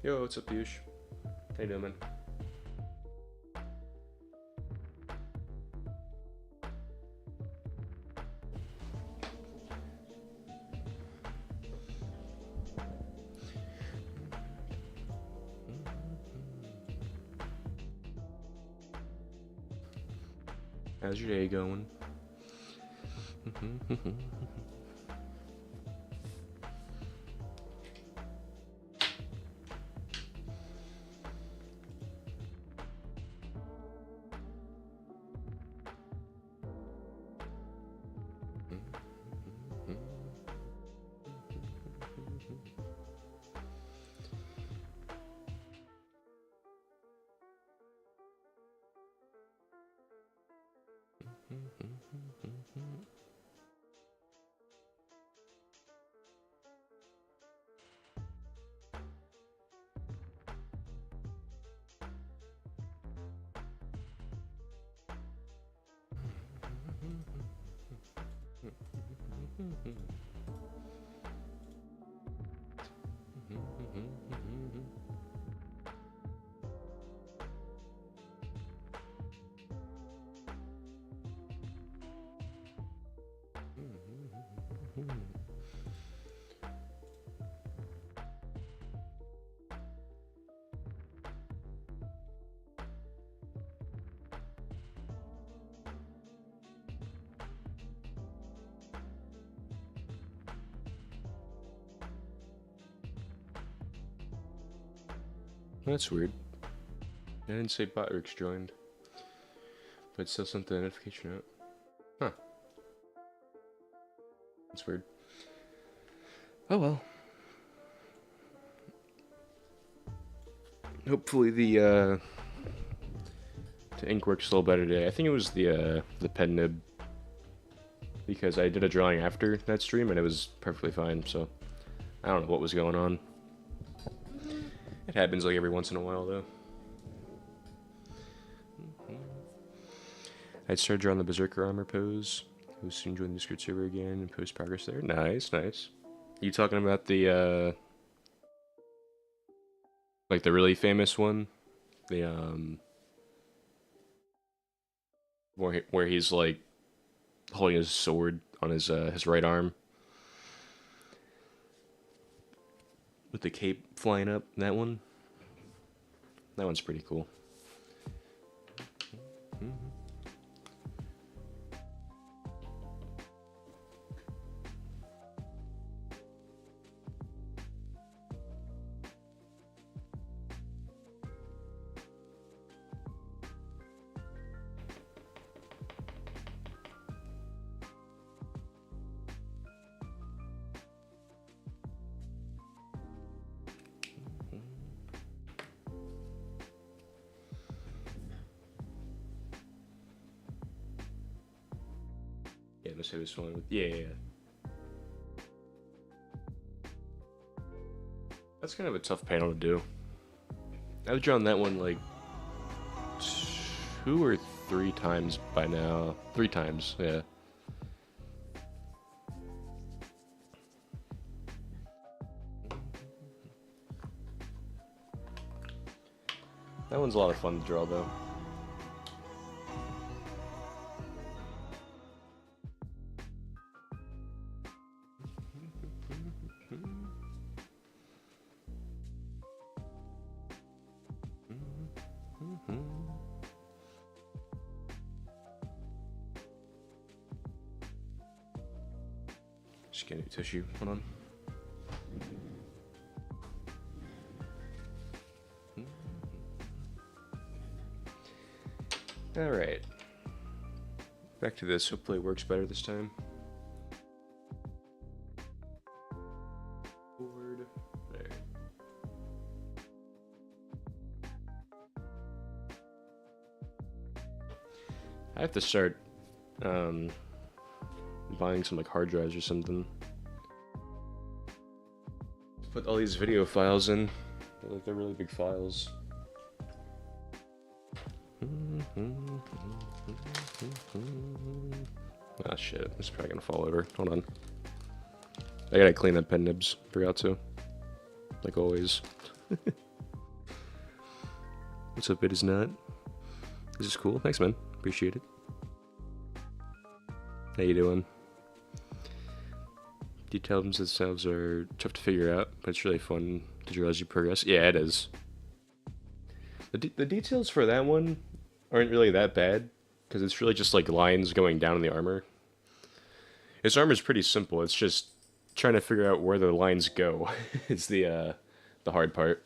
Yo, what's up, Piyush? How you doing, man? How's your day going? That's weird. I didn't say Botrix joined, but it still sent the notification out. Huh. That's weird. Oh well. Hopefully the ink works a little better today. I think it was the pen nib, because I did a drawing after that stream and it was perfectly fine, so I don't know what was going on. It happens like every once in a while, though. I'd started drawing the Berserker armor pose. I will soon join the Discord server again and post progress there. Nice, nice. You talking about the, like the really famous one? The, where he's, like, holding his sword on his right arm. With the cape flying up, that one? That one's pretty cool. Yeah, let's say this one with, yeah. That's kind of a tough panel to do. I've drawn that one like 2 or 3 times by now. 3 times, yeah. That one's a lot of fun to draw, though. Just get a tissue. Hold on. Alright. Back to this. Hopefully it works better this time. Forward. There. I have to start buying some like hard drives or something. Put all these video files in. They're really big files. Ah, shit. It's probably gonna fall over. Hold on. I gotta clean up pen nibs. Forgot to. Like always. What's up, it is not. This is cool. Thanks, man. Appreciate it. How you doing? Details themselves are tough to figure out, but it's really fun to draw as you progress. Yeah, it is. The details for that one aren't really that bad, because it's really just like lines going down in the armor. His armor's pretty simple, it's just trying to figure out where the lines go. It's the hard part.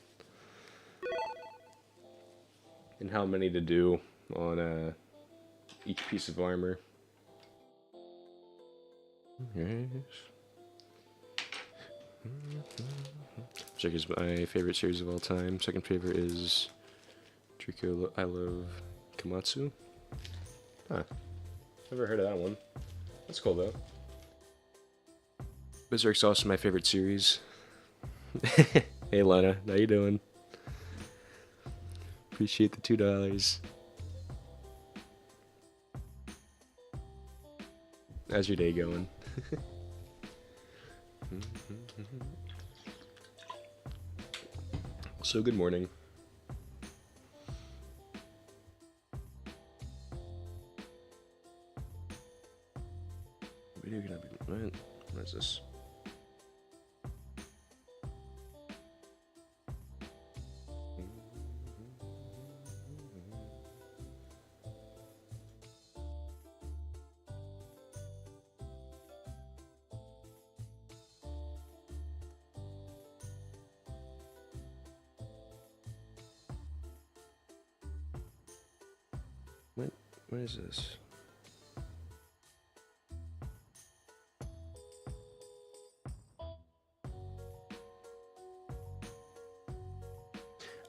And how many to do on each piece of armor. Yes. Berserk is my favorite series of all time. Second favorite is Trico I Love Komatsu. Huh. Never heard of that one. That's cool though. Berserk's also my favorite series. Hey Lana, how you doing? Appreciate the $2. How's your day going? So good morning. Video gonna be what is this? What is this?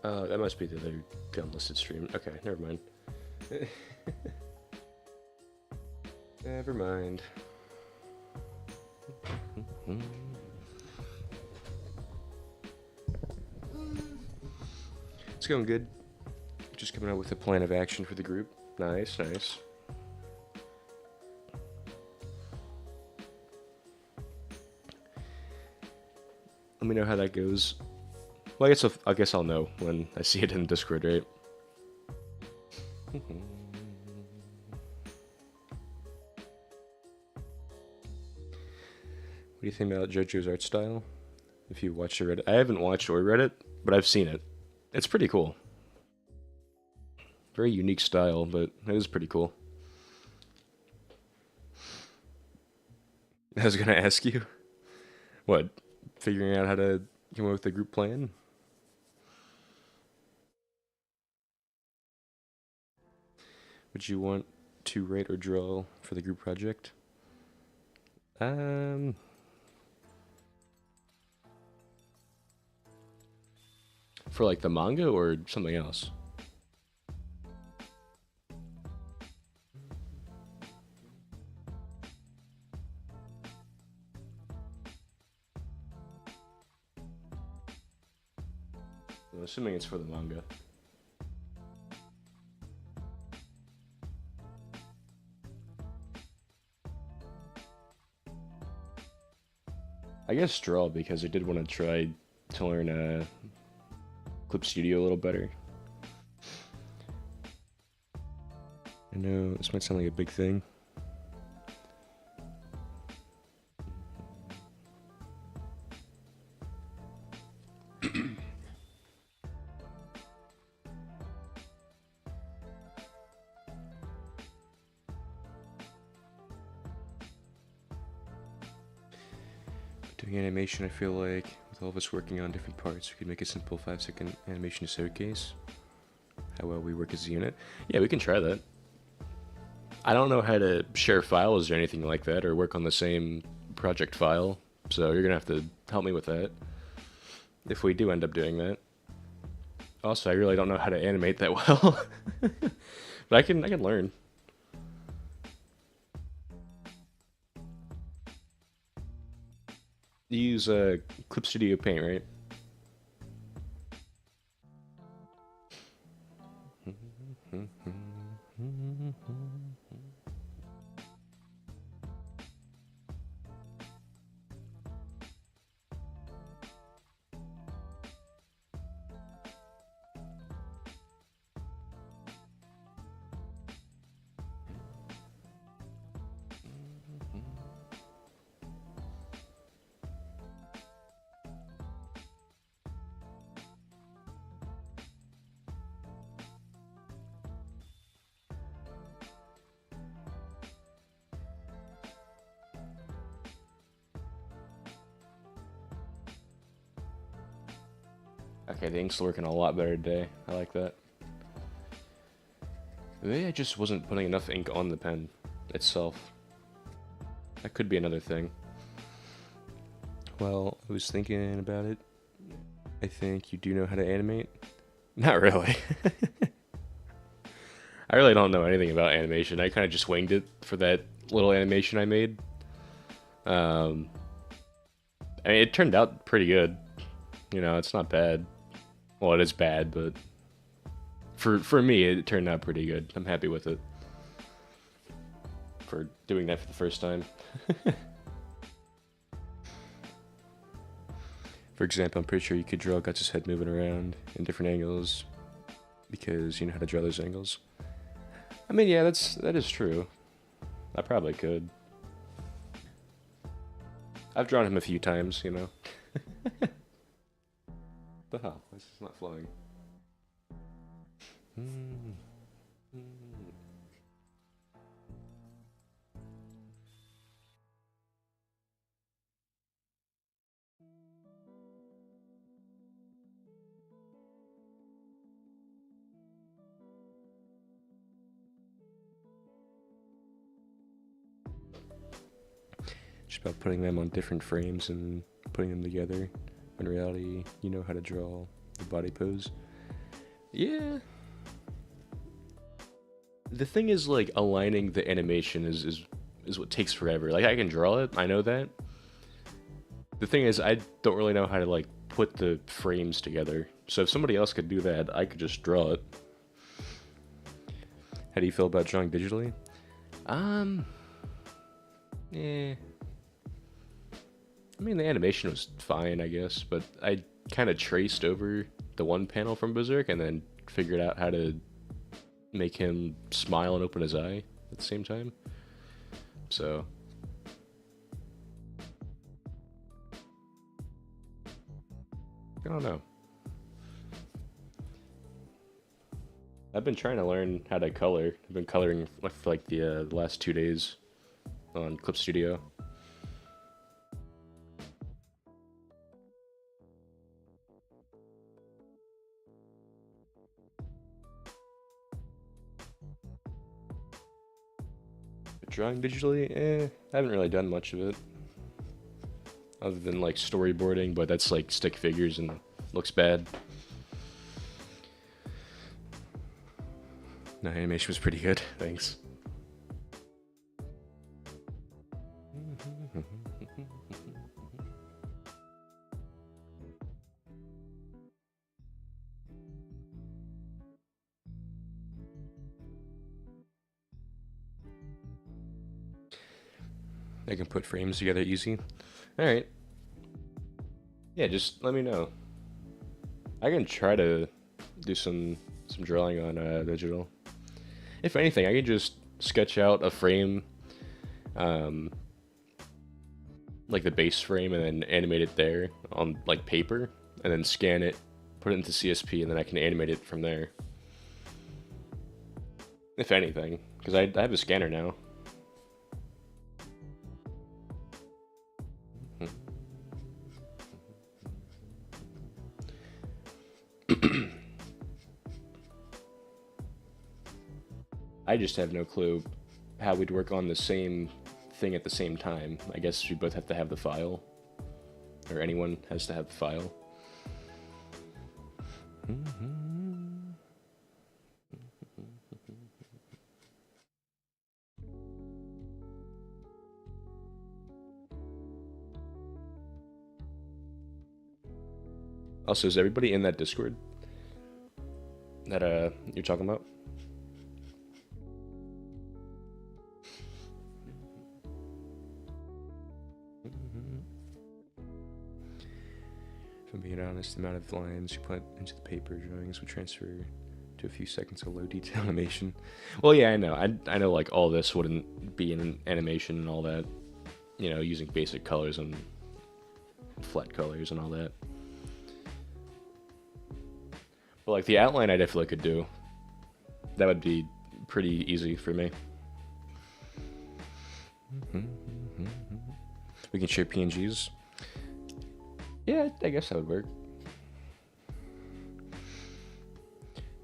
That must be the other unlisted stream. Okay, never mind. Never mind. It's going good. Just coming out with a plan of action for the group. Nice, nice. Let me know how that goes. Well, I guess I'll know when I see it in Discord, right? What do you think about JoJo's art style? If you watched or read it. I haven't watched or read it, but I've seen it. It's pretty cool. Very unique style, but it is pretty cool. I was gonna ask you. What? Figuring out how to come up with a group plan? Would you want to write or draw for the group project? For like the manga or something else? I'm assuming it's for the manga. I guess draw because I did want to try to learn Clip Studio a little better. I know this might sound like a big thing. Doing animation, I feel like, with all of us working on different parts, we could make a simple 5-second animation to showcase how well we work as a unit. Yeah, we can try that. I don't know how to share files or anything like that, or work on the same project file, so you're gonna have to help me with that, if we do end up doing that. Also, I really don't know how to animate that well, but I can learn. You use Clip Studio Paint, right? Okay, the ink's working a lot better today. I like that. Maybe I just wasn't putting enough ink on the pen itself. That could be another thing. Well, I was thinking about it. I think you do know how to animate. Not really. I really don't know anything about animation. I kind of just winged it for that little animation I made. I mean, it turned out pretty good. You know, it's not bad. Well, it is bad, but for me, it turned out pretty good. I'm happy with it. For doing that for the first time. For example, I'm pretty sure you could draw Guts' head moving around in different angles because you know how to draw those angles. I mean, yeah, that is true. I probably could. I've drawn him a few times, you know. The hell? This is not flowing. Just about putting them on different frames and putting them together. In reality, you know how to draw the body pose. Yeah. The thing is, like, aligning the animation is what takes forever. Like, I can draw it, I know that. The thing is, I don't really know how to, like, put the frames together. So if somebody else could do that, I could just draw it. How do you feel about drawing digitally? Eh. I mean, the animation was fine, I guess, but I kind of traced over the one panel from Berserk and then figured out how to make him smile and open his eye at the same time. So I don't know. I've been trying to learn how to color. I've been coloring for like the last 2 days on Clip Studio. Drawing digitally, I haven't really done much of it. Other than like storyboarding, but that's like stick figures and looks bad. No, animation was pretty good, thanks. I can put frames together easy. Alright. Yeah, just let me know. I can try to do some drawing on digital. If anything, I can just sketch out a frame, like the base frame, and then animate it there on like paper, and then scan it, put it into CSP, and then I can animate it from there. If anything, because I have a scanner now. I just have no clue how we'd work on the same thing at the same time. I guess we both have to have the file. Or anyone has to have the file. Also, is everybody in that Discord that you're talking about? If I'm being honest, the amount of lines you put into the paper drawings would transfer to a few seconds of low detail animation. Well, yeah, I know. I know, like, all this wouldn't be in an animation and all that. You know, using basic colors and flat colors and all that. But, like, the outline I definitely could do. That would be pretty easy for me. We can share PNGs. Yeah, I guess that would work.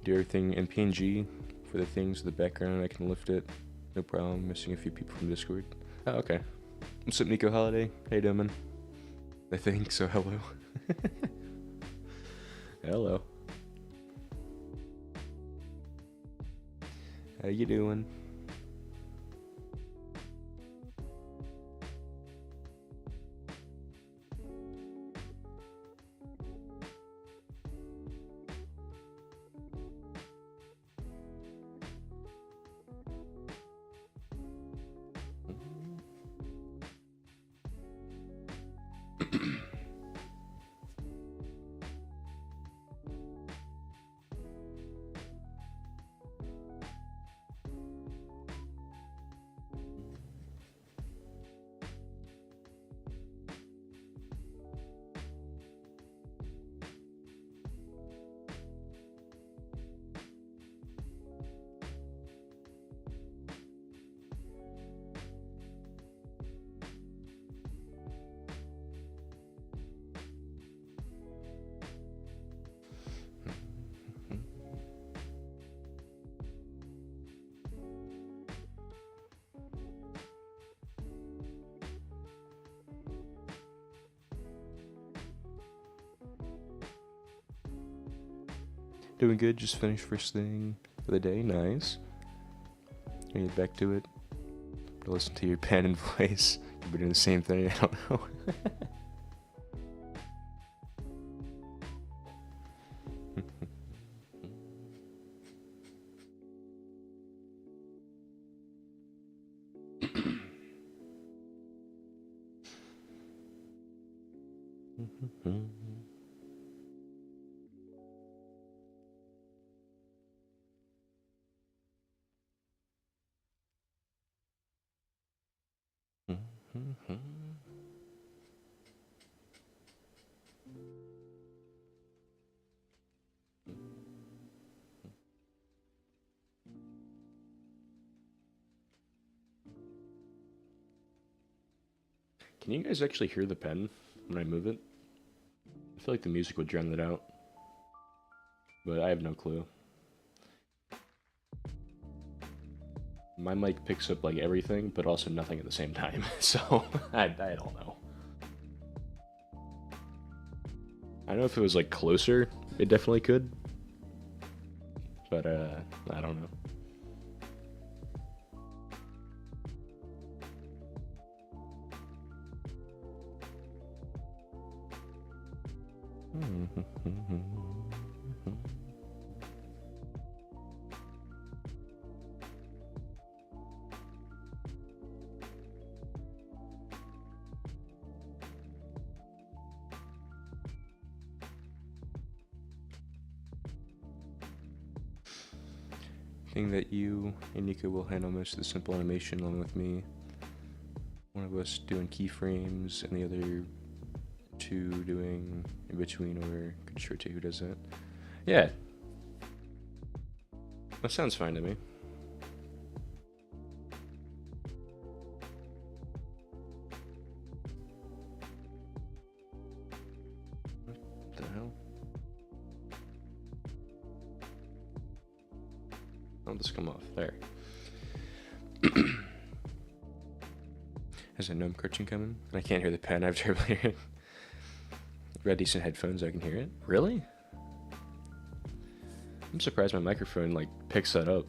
do everything in PNG for the things in the background. I can lift it. No problem. Missing a few people from Discord. Oh, okay. What's up, Nico Holiday? How you doing, man? I think so. Hello. Hello. How you doing? Doing good, just finished first thing for the day, nice. Gonna get back to it. Listen to your pen and voice. You've been doing the same thing, I don't know. Can you guys actually hear the pen when I move it? I feel like the music would drown it out, but I have no clue. My mic picks up like everything, but also nothing at the same time, so I don't know. I know if it was like closer, it definitely could, but I don't know. Thing that you and Nico will handle most of the simple animation along with me. One of us doing keyframes and the other two doing in between or control to who does that. Yeah. That sounds fine to me. What the hell? I'll just come off there. Has a gnome cartoon coming? I can't hear the pen. I have terrible hearing. I've got decent headphones. I can hear it. Really? I'm surprised my microphone like picks that up.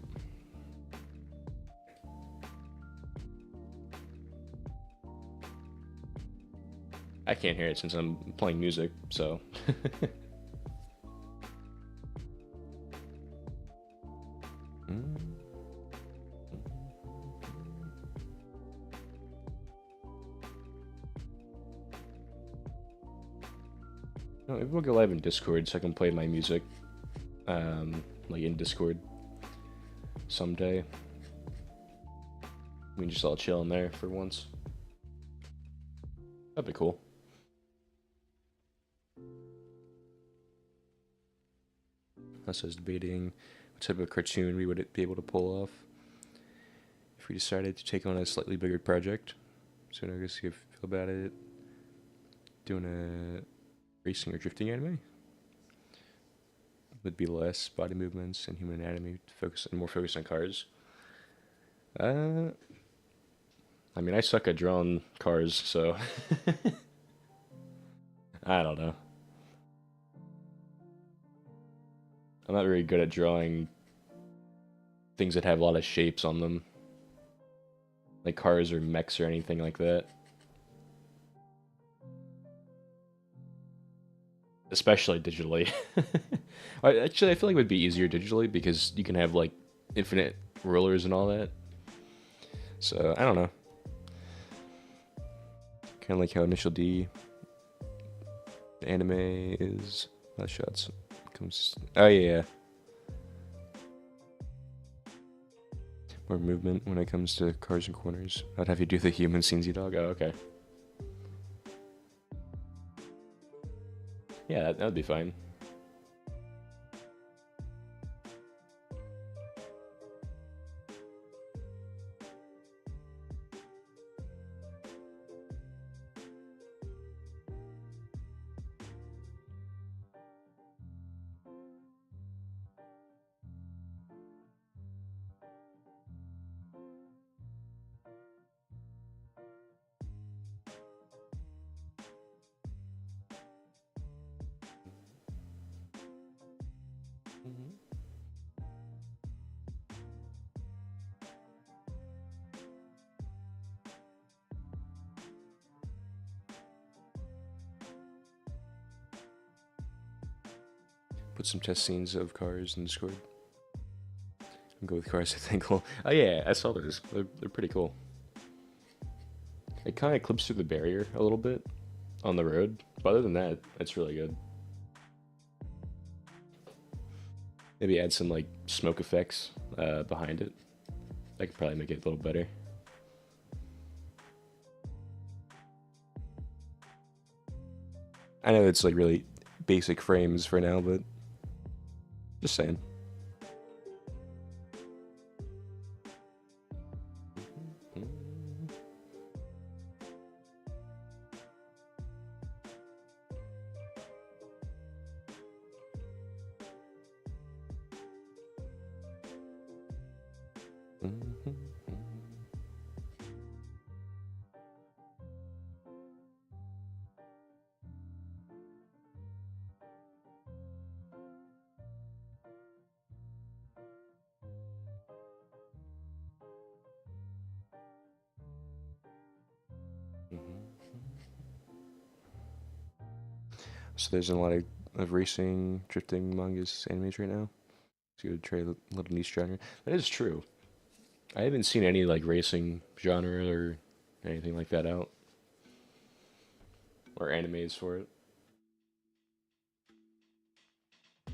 I can't hear it since I'm playing music, so. No, maybe we'll go live in Discord so I can play my music, like in Discord someday. We can just all chill in there for once. That'd be cool. Also, I was debating what type of cartoon we would be able to pull off if we decided to take on a slightly bigger project. So I guess you feel about it. Doing a racing or drifting anime. would be less body movements and human anatomy, focus and more focus on cars. Uh, I mean, I suck at drawing cars, so I don't know. I'm not very good at drawing things that have a lot of shapes on them, like cars or mechs or anything like that. Especially digitally. Actually, I feel like it would be easier digitally because you can have like infinite rulers and all that. So I don't know. Kind of like how Initial D anime is. Last shots comes. Oh yeah. More movement when it comes to cars and corners. I'd have you do the human scenesy dog. Oh, okay. Yeah, that would be fine. Put some test scenes of cars in Discord. I'll go with cars, I think. Well, oh yeah, I saw those. They're pretty cool. It kind of clips through the barrier a little bit on the road, but other than that, it's really good. Maybe add some like smoke effects behind it. That could probably make it a little better. I know it's like really basic frames for now, but just saying. So there's a lot of racing, drifting mangas, animes right now. It's a good try a little niche genre. That is true. I haven't seen any like racing genre or anything like that out, or animes for it. But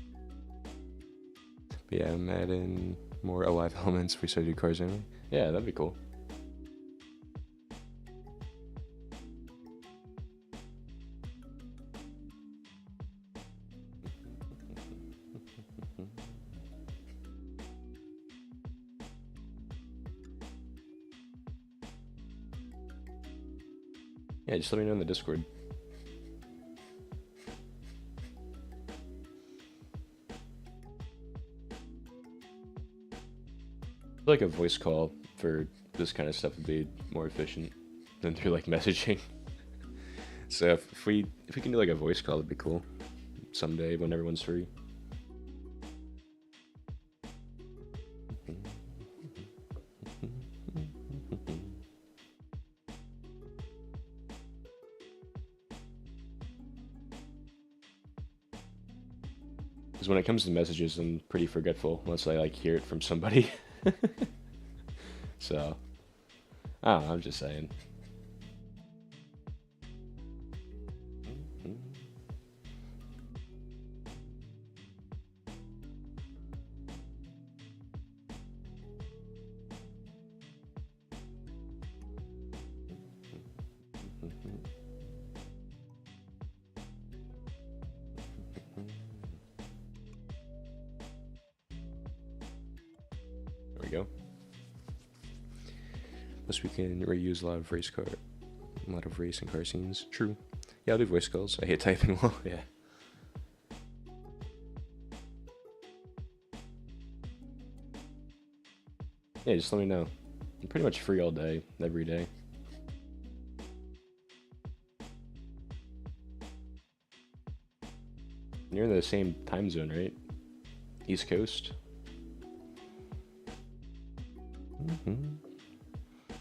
yeah, I'm adding more alive elements if we start to do cars anime. Yeah, that'd be cool. Yeah, just let me know in the Discord. I feel like a voice call for this kind of stuff would be more efficient than through like messaging. So if we can do like a voice call, it'd be cool. Someday when everyone's free. Because when it comes to messages, I'm pretty forgetful unless I like hear it from somebody. So, I don't know, I'm just saying. There we go. Plus we can reuse a lot of race and car scenes. True. Yeah, I'll do voice calls. I hate typing well. Yeah. Yeah, just let me know. I'm pretty much free all day, every day. You're in the same time zone, right? East Coast.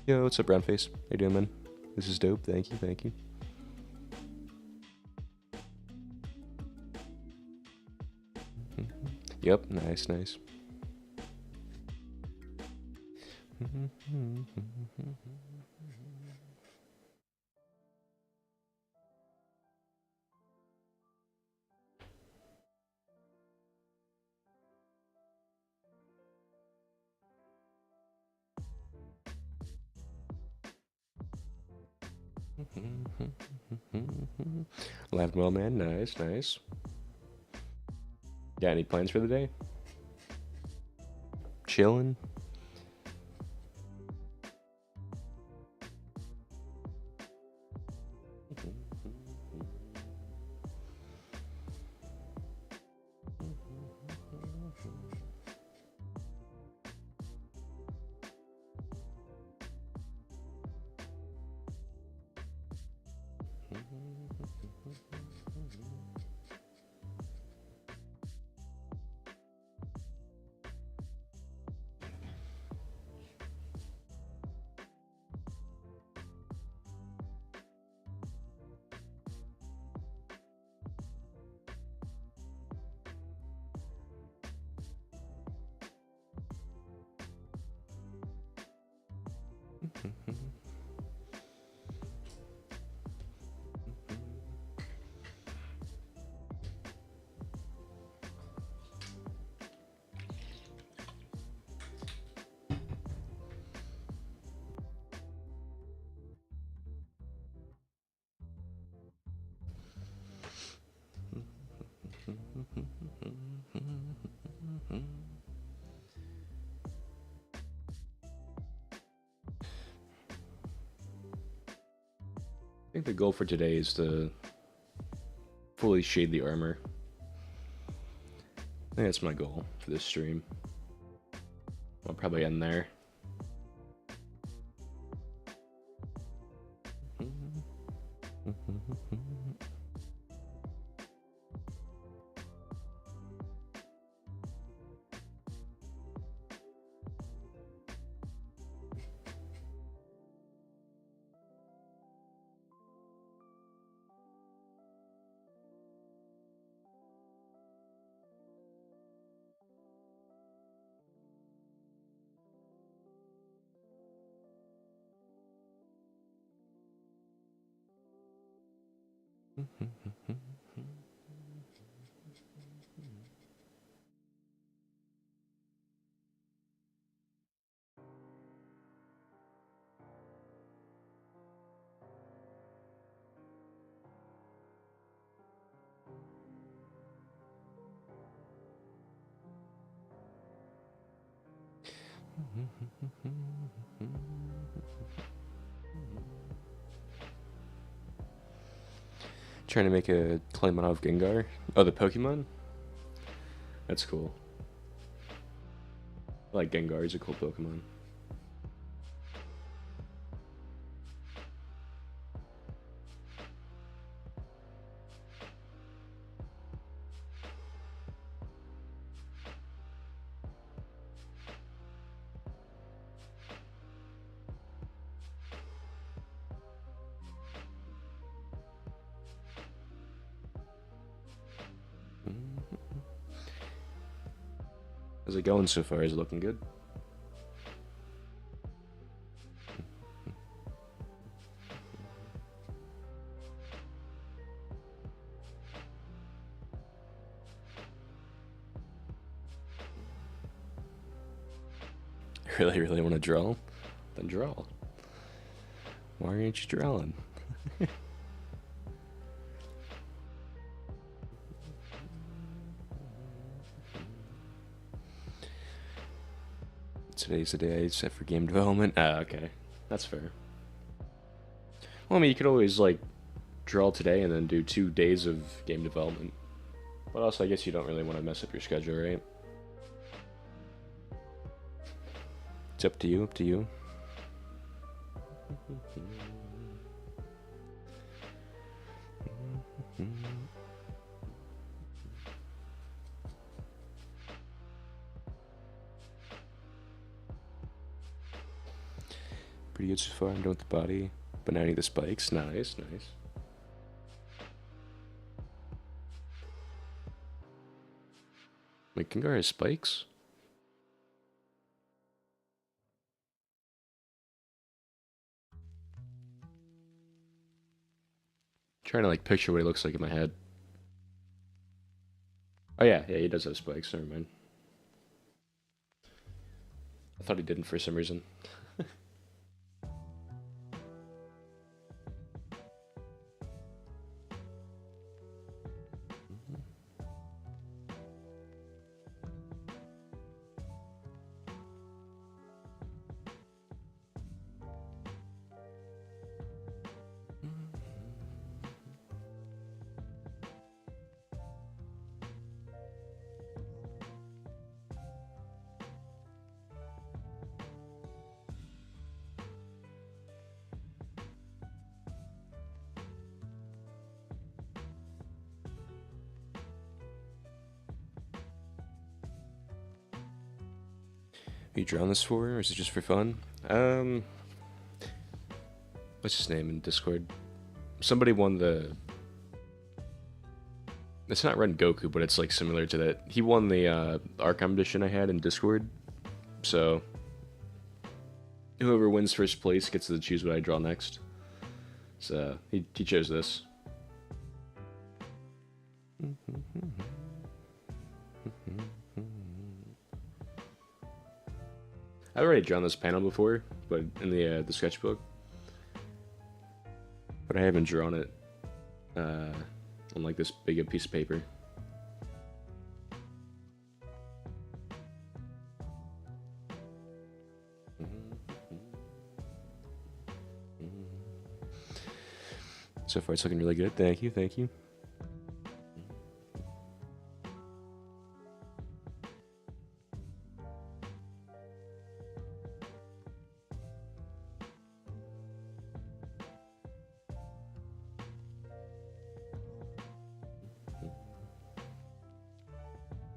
Yo, what's up, Brownface? How you doing, man? This is dope. Thank you, thank you. Yep, nice, nice. Laughed well, man. Nice, nice. Got any plans for the day? Chilling. I think the goal for today is to fully shade the armor. I think that's my goal for this stream. I'll probably end there. Trying to make a claim of Gengar. Oh, the Pokemon? That's cool. I like Gengar, he's a cool Pokemon. How's it going so far? Is it looking good? Really want to draw? Then draw. Why aren't you drawing? Today's the day set for game development. Ah, okay. That's fair. Well, I mean, you could always, like, draw today and then do 2 days of game development. But also, I guess you don't really want to mess up your schedule, right? It's up to you, up to you. Pretty good so far. I'm done with the body, but now I need the spikes. Nice, nice. Wait, Kingar has spikes? Trying to like picture what he looks like in my head. Oh yeah, yeah, he does have spikes. Never mind. I thought he didn't for some reason. Are you drawing this for, or is it just for fun? What's his name in Discord? Somebody won the. It's not Ren Goku, but it's like similar to that. He won the art competition I had in Discord. So whoever wins first place gets to choose what I draw next. So he chose this. I've already drawn this panel before, but in the sketchbook. But I haven't drawn it on like this big a piece of paper. So far, it's looking really good. Thank you, thank you.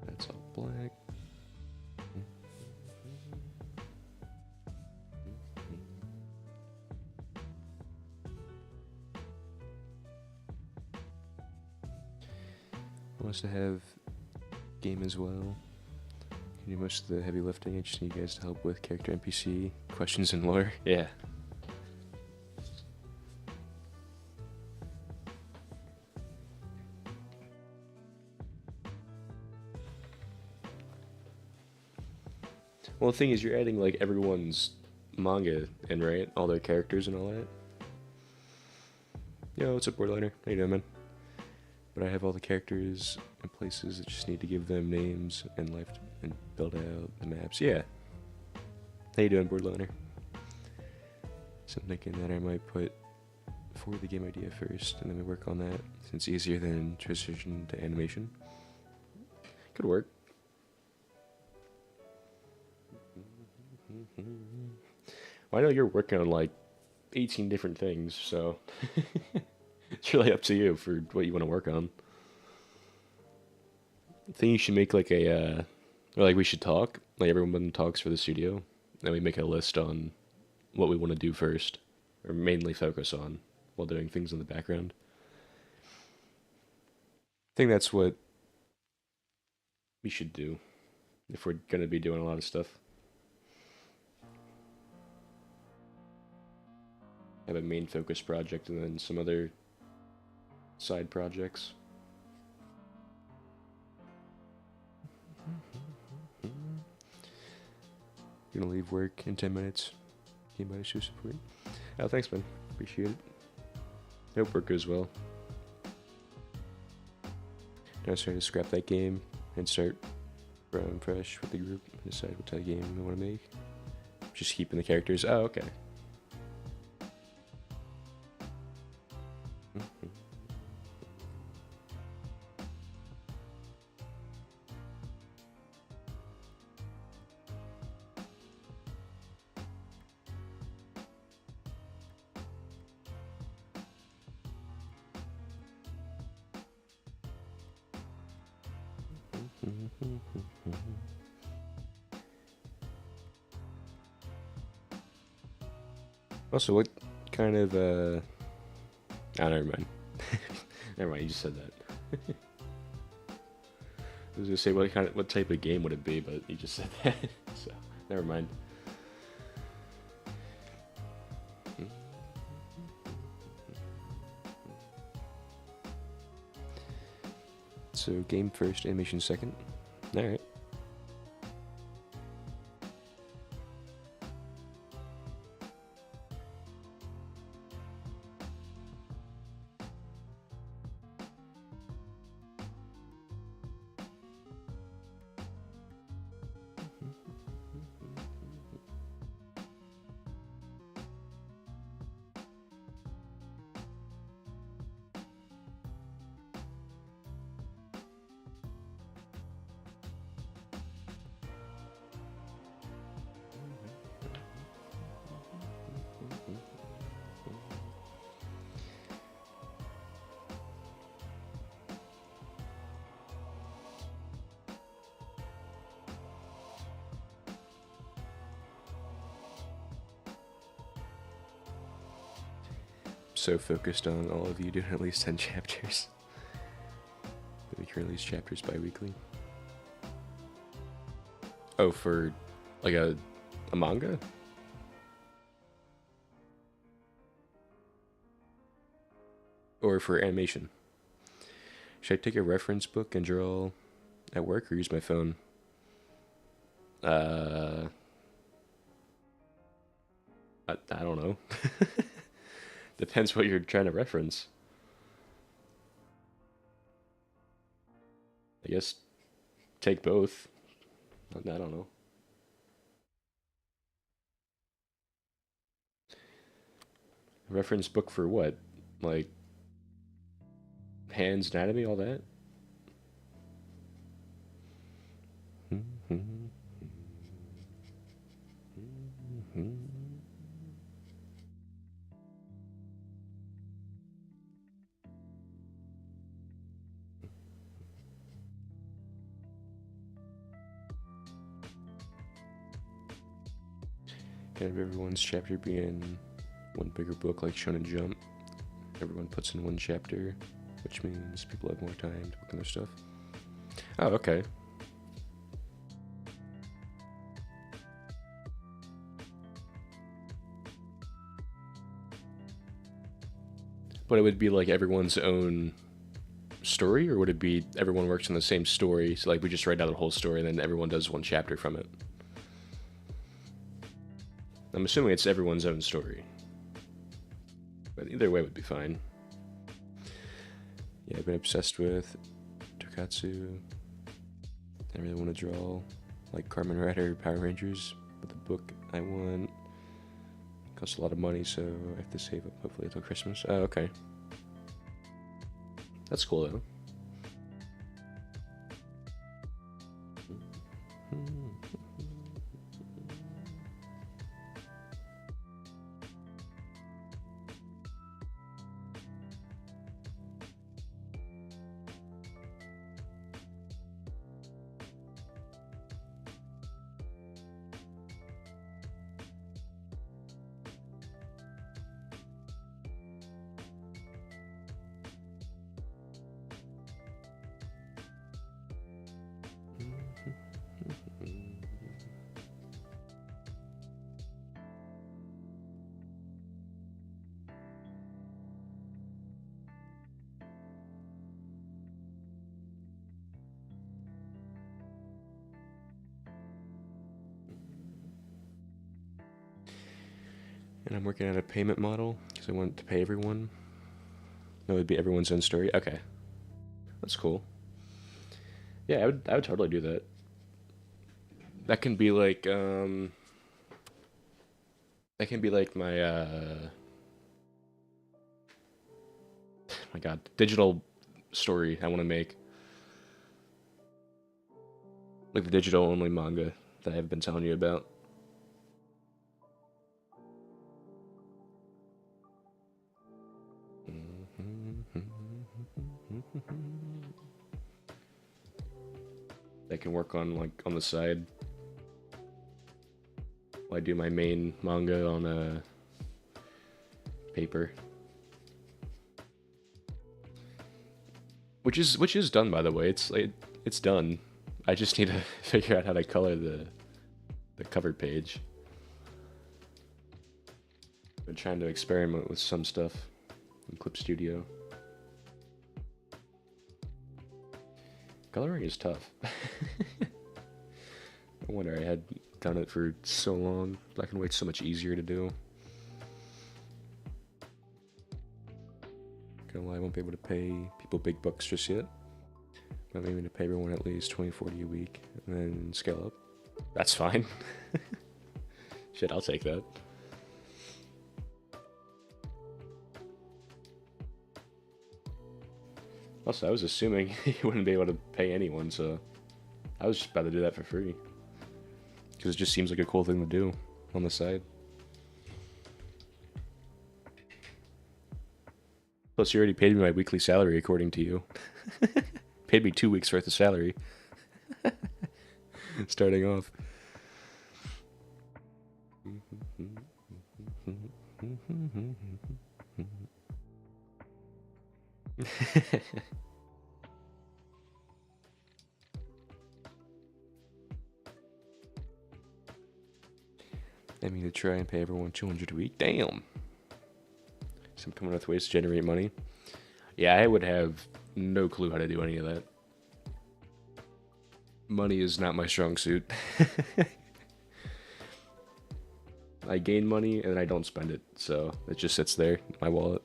That's all black. Wants to have game as well. Can do most of the heavy lifting. I just need you guys to help with character NPC questions and lore. Yeah. Well, the thing is, you're adding like everyone's manga in, right? All their characters and all that. Yo, what's up, Borderliner? How you doing, man? But I have all the characters and places. I just need to give them names and life and build out the maps. Yeah. How you doing, Borderliner? So I'm thinking that I might put for the game idea first, and then we work on that, since it's easier than transition to animation. Could work. Well, I know you're working on like 18 different things, so it's really up to you for what you want to work on. I think you should make like a, or like we should talk, like everyone talks for the studio, then we make a list on what we want to do first, or mainly focus on while doing things in the background. I think that's what we should do if we're going to be doing a lot of stuff. Have a main focus project and then some other side projects. Gonna leave work in 10 minutes. Came by to show support. Oh, thanks, man. Appreciate it. Hope work goes well. Now start to scrap that game and start from fresh with the group and decide what type of game we want to make. Just keeping the characters. Oh, okay. Also, what kind of oh, never mind. Never mind, you just said that. I was gonna say what type of game would it be, but you just said that, so never mind. So game first, animation second. All right. So focused on all of you doing at least 10 chapters. But we can release chapters bi-weekly. Oh, for like a manga? Or for animation? Should I take a reference book and draw at work or use my phone? I don't know. Depends what you're trying to reference. I guess take both. I don't know. Reference book for what? Like Hands Anatomy, all that? Kind of everyone's chapter being one bigger book like Shonen Jump. Everyone puts in one chapter, which means people have more time to work on their stuff. Oh, okay. But it would be like everyone's own story, or would it be everyone works on the same story? So like we just write out the whole story and then everyone does one chapter from it. I'm assuming it's everyone's own story. But either way would be fine. Yeah, I've been obsessed with Tokatsu. I really want to draw like Kamen Rider Power Rangers, but the book I want costs a lot of money, so I have to save up hopefully until Christmas. Oh, okay. That's cool though. And I'm working on a payment model because I want to pay everyone. No, it would be everyone's own story. Okay, that's cool. Yeah, I would totally do that. That can be like that can be like my my god, digital story I want to make. Like the digital only manga that I've been telling you about. can work on like on the side while I do my main manga on a paper. Which is done, by the way. It's done. I just need to figure out how to color the cover page. Been trying to experiment with some stuff in Clip Studio. Coloring is tough. No wonder I had done it for so long. Black and white's so much easier to do. Gonna lie, I won't be able to pay people big bucks just yet. I'm aiming to pay everyone at least $20-40 a week, and then scale up. That's fine. Shit, I'll take that. Also, I was assuming you wouldn't be able to pay anyone, so I was just about to do that for free. Because it just seems like a cool thing to do on the side. Plus, you already paid me my weekly salary, according to you. Paid me 2 weeks worth of salary. Starting off. I mean, to try and pay everyone $200 a week. Damn. So I'm coming up with ways to generate money. Yeah, I would have no clue how to do any of that. Money is not my strong suit. I gain money and I don't spend it, so it just sits there in my wallet.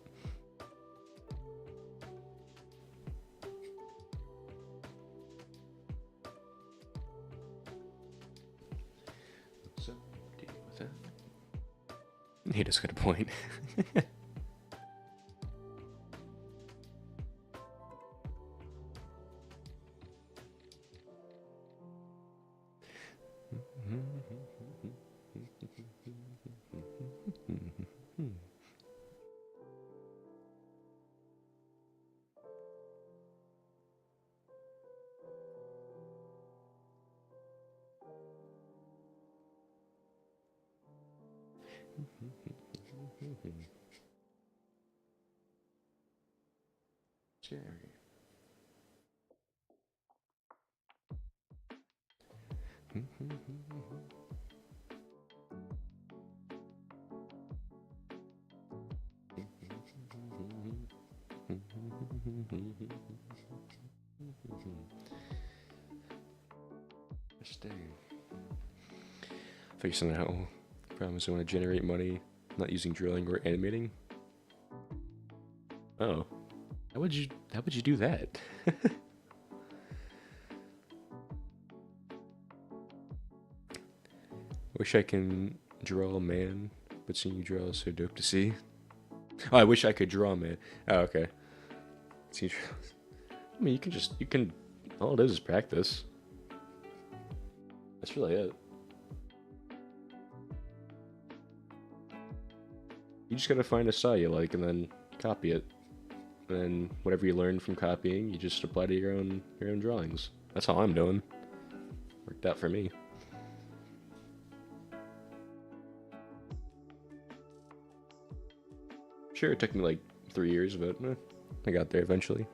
So, deal with that. He just got a point. Jerry. Figure something out. Promise I want to generate money, not using drilling or animating. Oh, how would you do that? Wish I can draw a man, but seeing you draw is so dope to see. Oh, I wish I could draw a man. Oh, okay. See, I mean, you can. All it is practice. That's really it. You just gotta find a style you like and then copy it. And then whatever you learn from copying, you just apply to your own drawings. That's all I'm doing. Worked out for me. Sure, it took me like 3 years, but I got there eventually.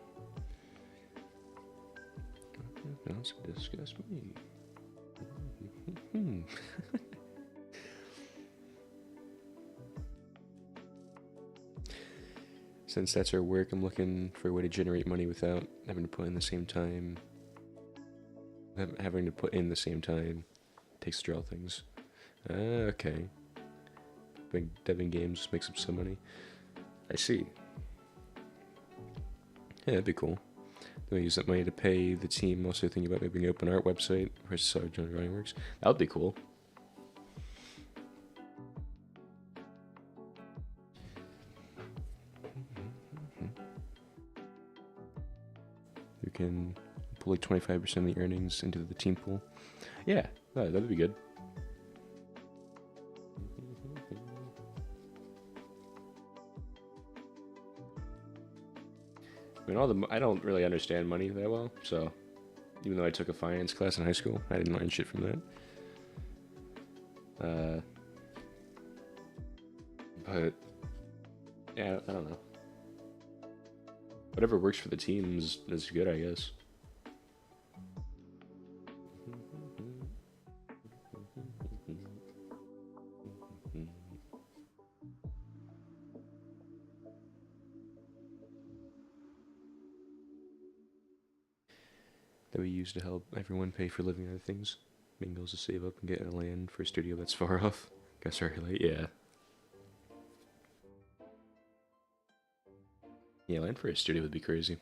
Nothing else to discuss me. Since that's our work, I'm looking for a way to generate money without having to put in the same time. Having to put in the same time takes to draw things. Okay. Big Devin Games makes up some money. I see. Yeah, that'd be cool. Then we use that money to pay the team. Also thinking about maybe an open art website where it's how drawing works. That would be cool. You can pull like 25% of the earnings into the team pool. Yeah, that'd be good. I mean, I don't really understand money that well, so Even though I took a finance class in high school, I didn't learn shit from that. But yeah, I don't know. Whatever works for the team is good, I guess. That we use to help everyone pay for living other things. Main goal is to save up and get a land for a studio that's far off. Got started late, yeah. Yeah, land for a studio would be crazy.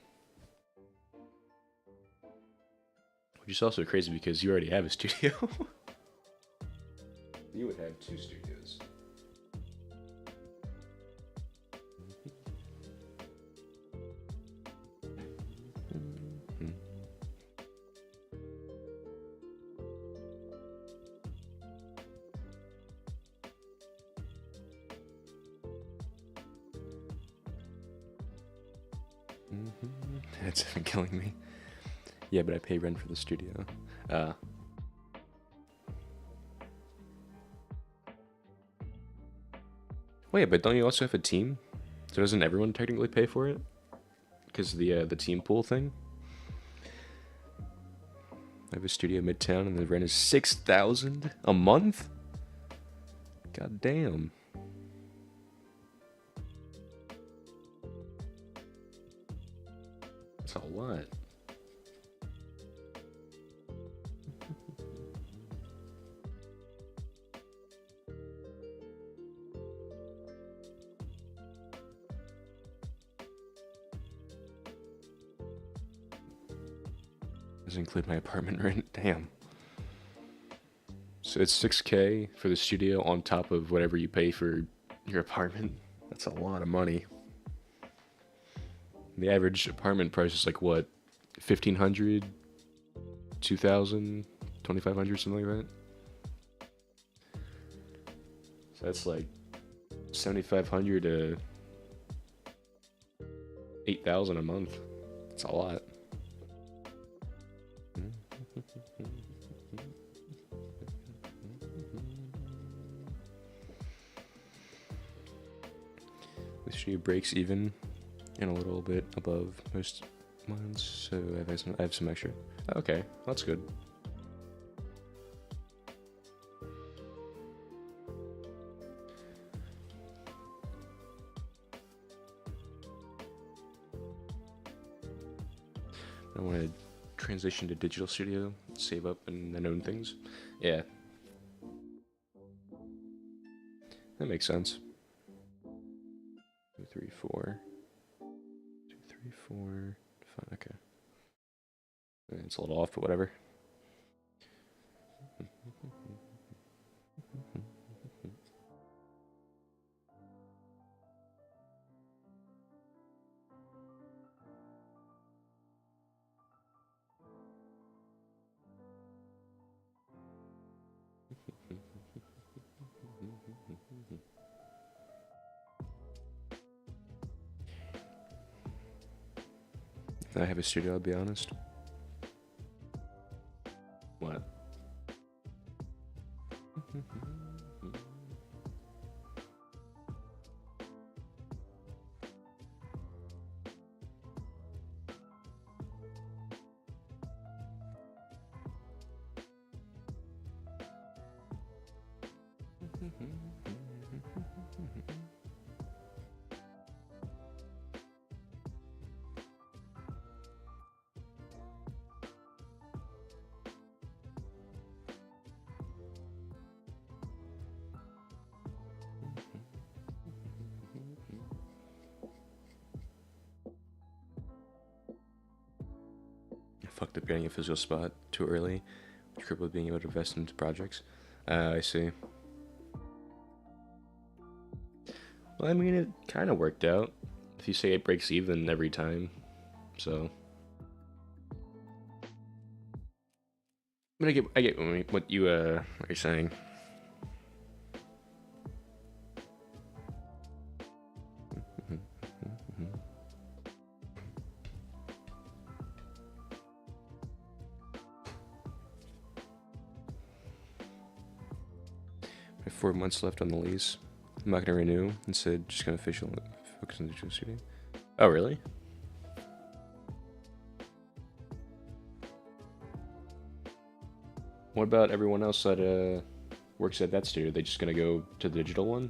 Which is also crazy because you already have a studio. You would have 2 studios. That's killing me. Yeah, but I pay rent for the studio. Wait, but don't you also have a team? So doesn't everyone technically pay for it? Because the team pool thing? I have a studio midtown and the rent is $6,000 a month? God damn. That's a lot. Doesn't include my apartment rent. Damn. So it's $6K for the studio on top of whatever you pay for your apartment. That's a lot of money. The average apartment price is like what? 1,500, 2,000, 2,500, something like that. So that's like 7,500 to 8,000 a month. That's a lot. The studio breaks even and a little bit above most months, so I have some extra. Okay, that's good. I want to transition to digital studio, save up, and then own things. Yeah. That makes sense. 2, 3, 4. 2, 3, 4. 5, okay. It's a little off, but whatever. I have a studio, I'll be honest. What? Fucked up getting a physical spot too early, which crippled being able to invest into projects. I see. Well, I mean, it kind of worked out. If you say it breaks even every time, so. But I get what you're saying. 4 months left on the lease. I'm not gonna renew. Instead, just gonna officially focus on the digital studio. Oh, really? What about everyone else that works at that studio? Are they just gonna go to the digital one?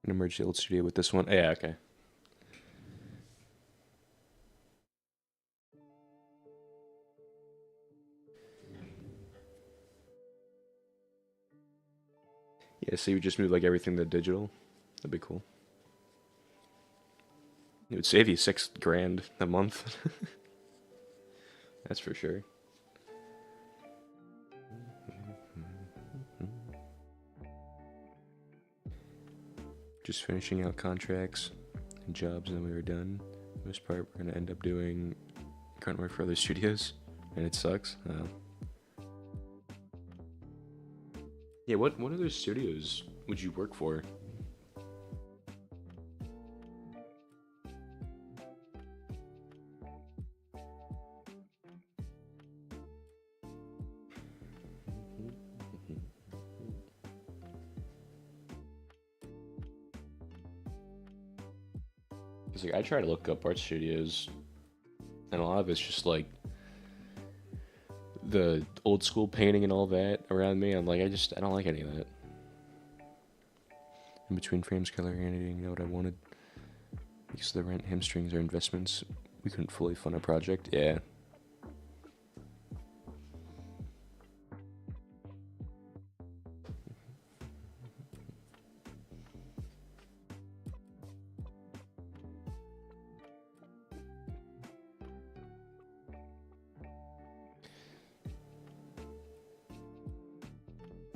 And merge the old studio with this one. Yeah, okay. Yeah, so you just move like everything to digital. That'd be cool. It would save you $6,000 a month. That's for sure. Just finishing out contracts and jobs, and then we were done. For the most part, we're gonna end up doing current work for other studios, and it sucks. Yeah, what other studios would you work for? Cause like I try to look up art studios, and a lot of it's just like the old school painting and all that around me. I'm like, I don't like any of that. In between frames, color, editing, you know what I wanted. Because the rent, hamstrings, or investments, we couldn't fully fund a project. Yeah.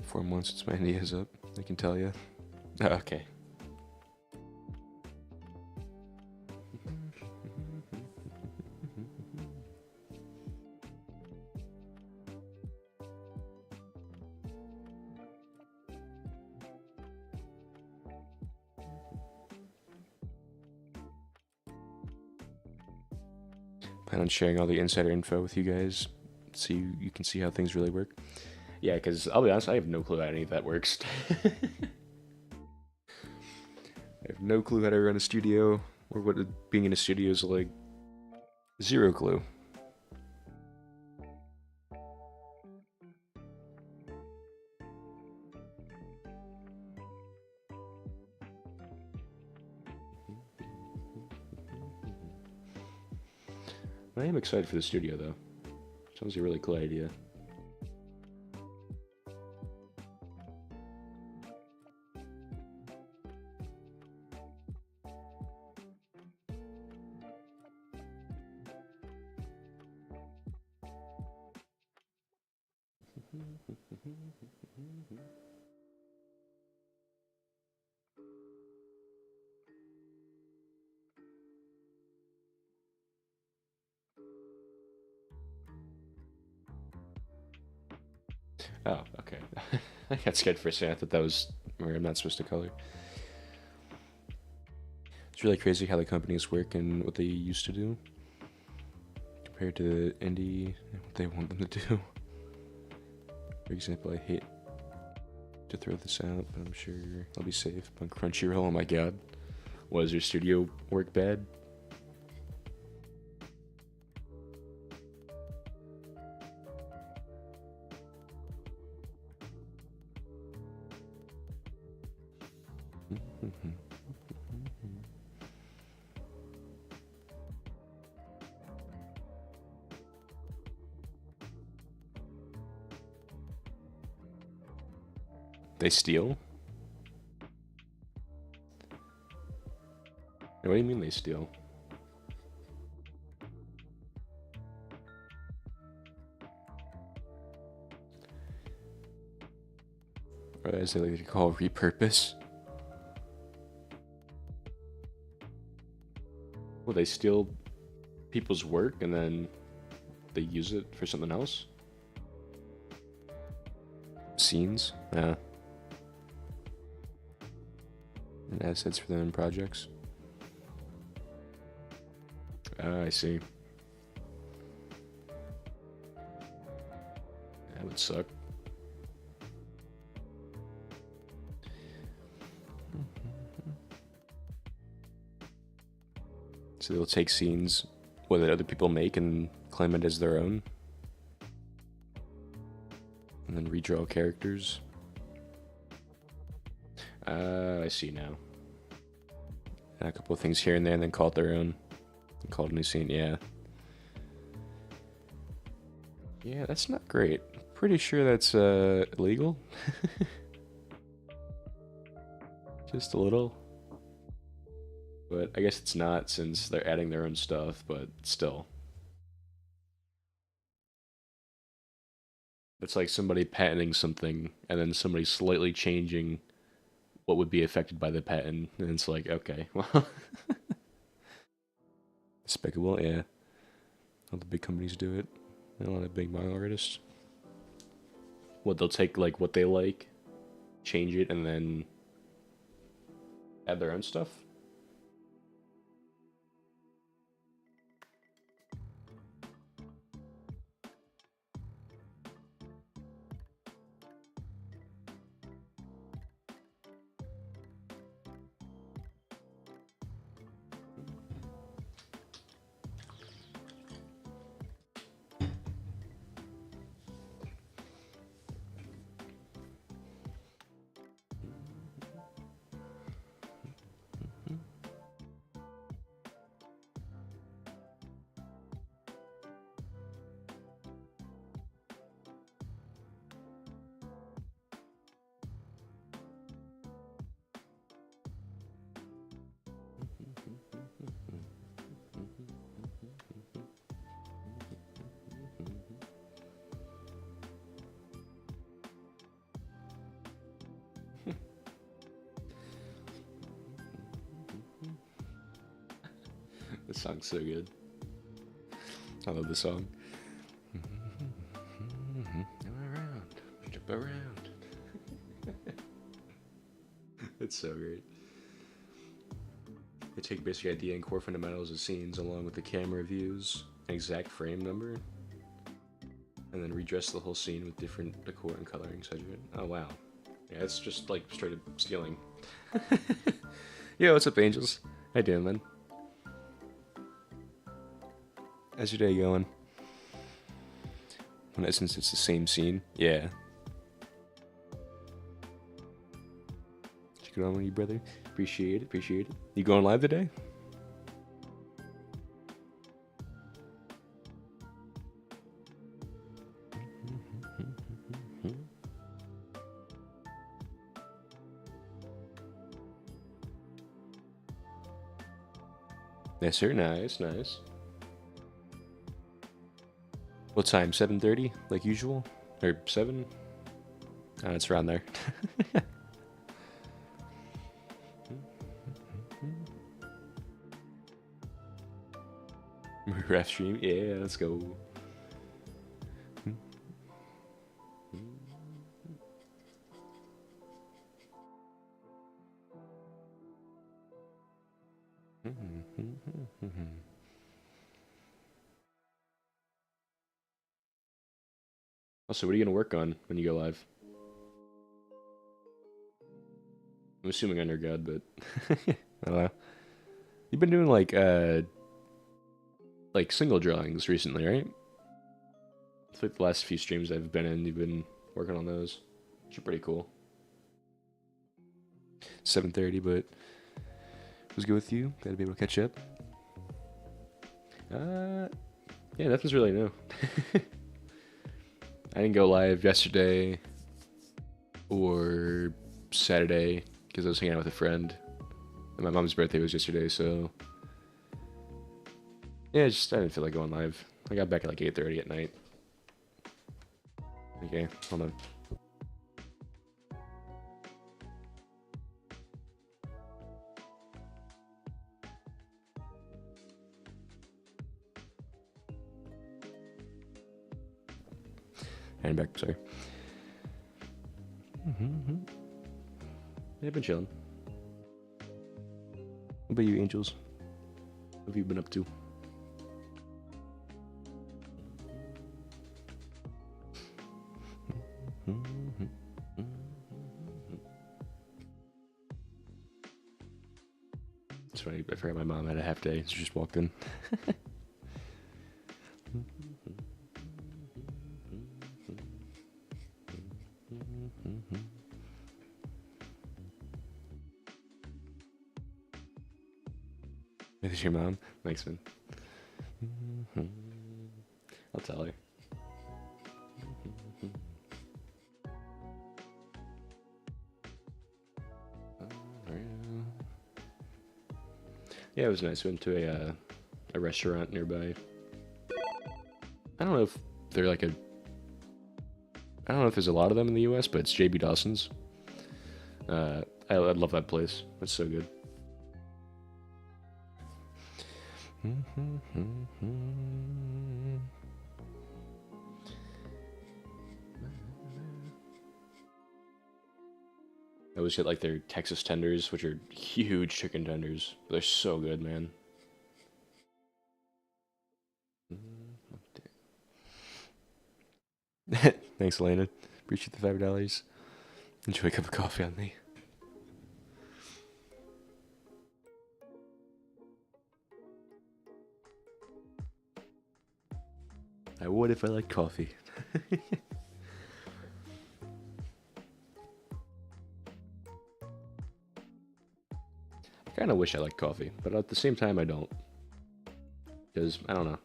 Four months since my NDA's up, I can tell you. Oh, okay. Plan on sharing all the insider info with you guys, so you can see how things really work. Yeah, because I'll be honest, I have no clue how any of that works. I have no clue how to run a studio, or what being in a studio is like. Zero clue. I am excited for the studio, though. Sounds like a really cool idea. Oh, okay. I got scared for a second. I thought that was where I'm not supposed to color. It's really crazy how the companies work and what they used to do compared to indie and what they want them to do. For example, I hate to throw this out, but I'm sure I'll be safe. On Crunchyroll, oh my god. Was your studio work bad? They steal? What do you mean they steal? Or as they like to call repurpose. Well, they steal people's work and then they use it for something else? Scenes? Yeah. And assets for them in projects? Ah, I see. That would suck. So they'll take scenes that other people make and claim it as their own. And then redraw characters. I see now. And a couple of things here and there and then call it their own. And call it a new scene, yeah. Yeah, that's not great. Pretty sure that's illegal. Just a little. But I guess it's not since they're adding their own stuff, but still. It's like somebody patenting something and then somebody slightly changing what would be affected by the patent. And it's like, okay, well. Despicable, yeah. All the big companies do it. And a lot of big manga artists. What, they'll take like what they like, change it, and then add their own stuff? This song's so good. I love this song. Jump around, jump around. It's so great. They take basic idea and core fundamentals of scenes along with the camera views, an exact frame number, and then redress the whole scene with different decor and coloring such it. Oh wow. Yeah, it's just like straight up stealing. Yo, what's up, Angels? How you doing, man? How's your day going? In essence, it's the same scene. Yeah. Check it on with you, brother. Appreciate it, appreciate it. You going live today? Yes, sir. Nice, nice. What time? 7:30, like usual, or 7? It's around there. Ref stream, yeah, let's go. Also, what are you gonna work on when you go live? I'm assuming Undergod, but I don't know. You've been doing like single drawings recently, right? It's like the last few streams I've been in, you've been working on those, which are pretty cool. 7:30, but it was good with you. Glad to be able to catch up. Yeah, nothing's really new. I didn't go live yesterday or Saturday because I was hanging out with a friend. And my mom's birthday was yesterday, so yeah, I didn't feel like going live. I got back at like 8:30 at night. Okay, hold on. And back, sorry. Yeah, I've been chilling. What about you, Angels? What have you been up to? It's funny, I forgot my mom had a half day. She just walked in. Is your mom? Thanks, man. I'll tell her. Yeah, it was nice. Went to a restaurant nearby. I don't know if they're like a... I don't know if there's a lot of them in the US, but it's JB Dawson's. I love that place. It's so good. I always get like their Texas tenders, which are huge chicken tenders. They're so good, man. Thanks, Elena. Appreciate the $5. Enjoy a cup of coffee on me. I would if I liked coffee. I kind of wish I liked coffee, but at the same time I don't. Because, I don't know.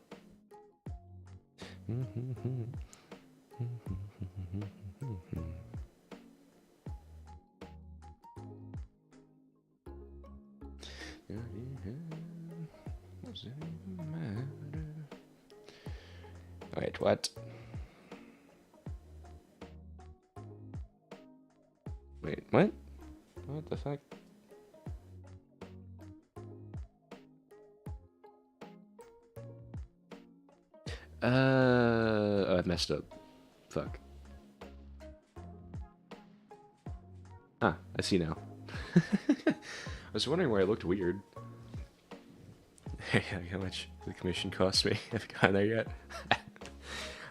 Wait, what? Wait, what? What the fuck? Oh, I messed up. Fuck. Ah, I see now. I was wondering where I looked weird. How much the commission cost me? Have you gotten there yet?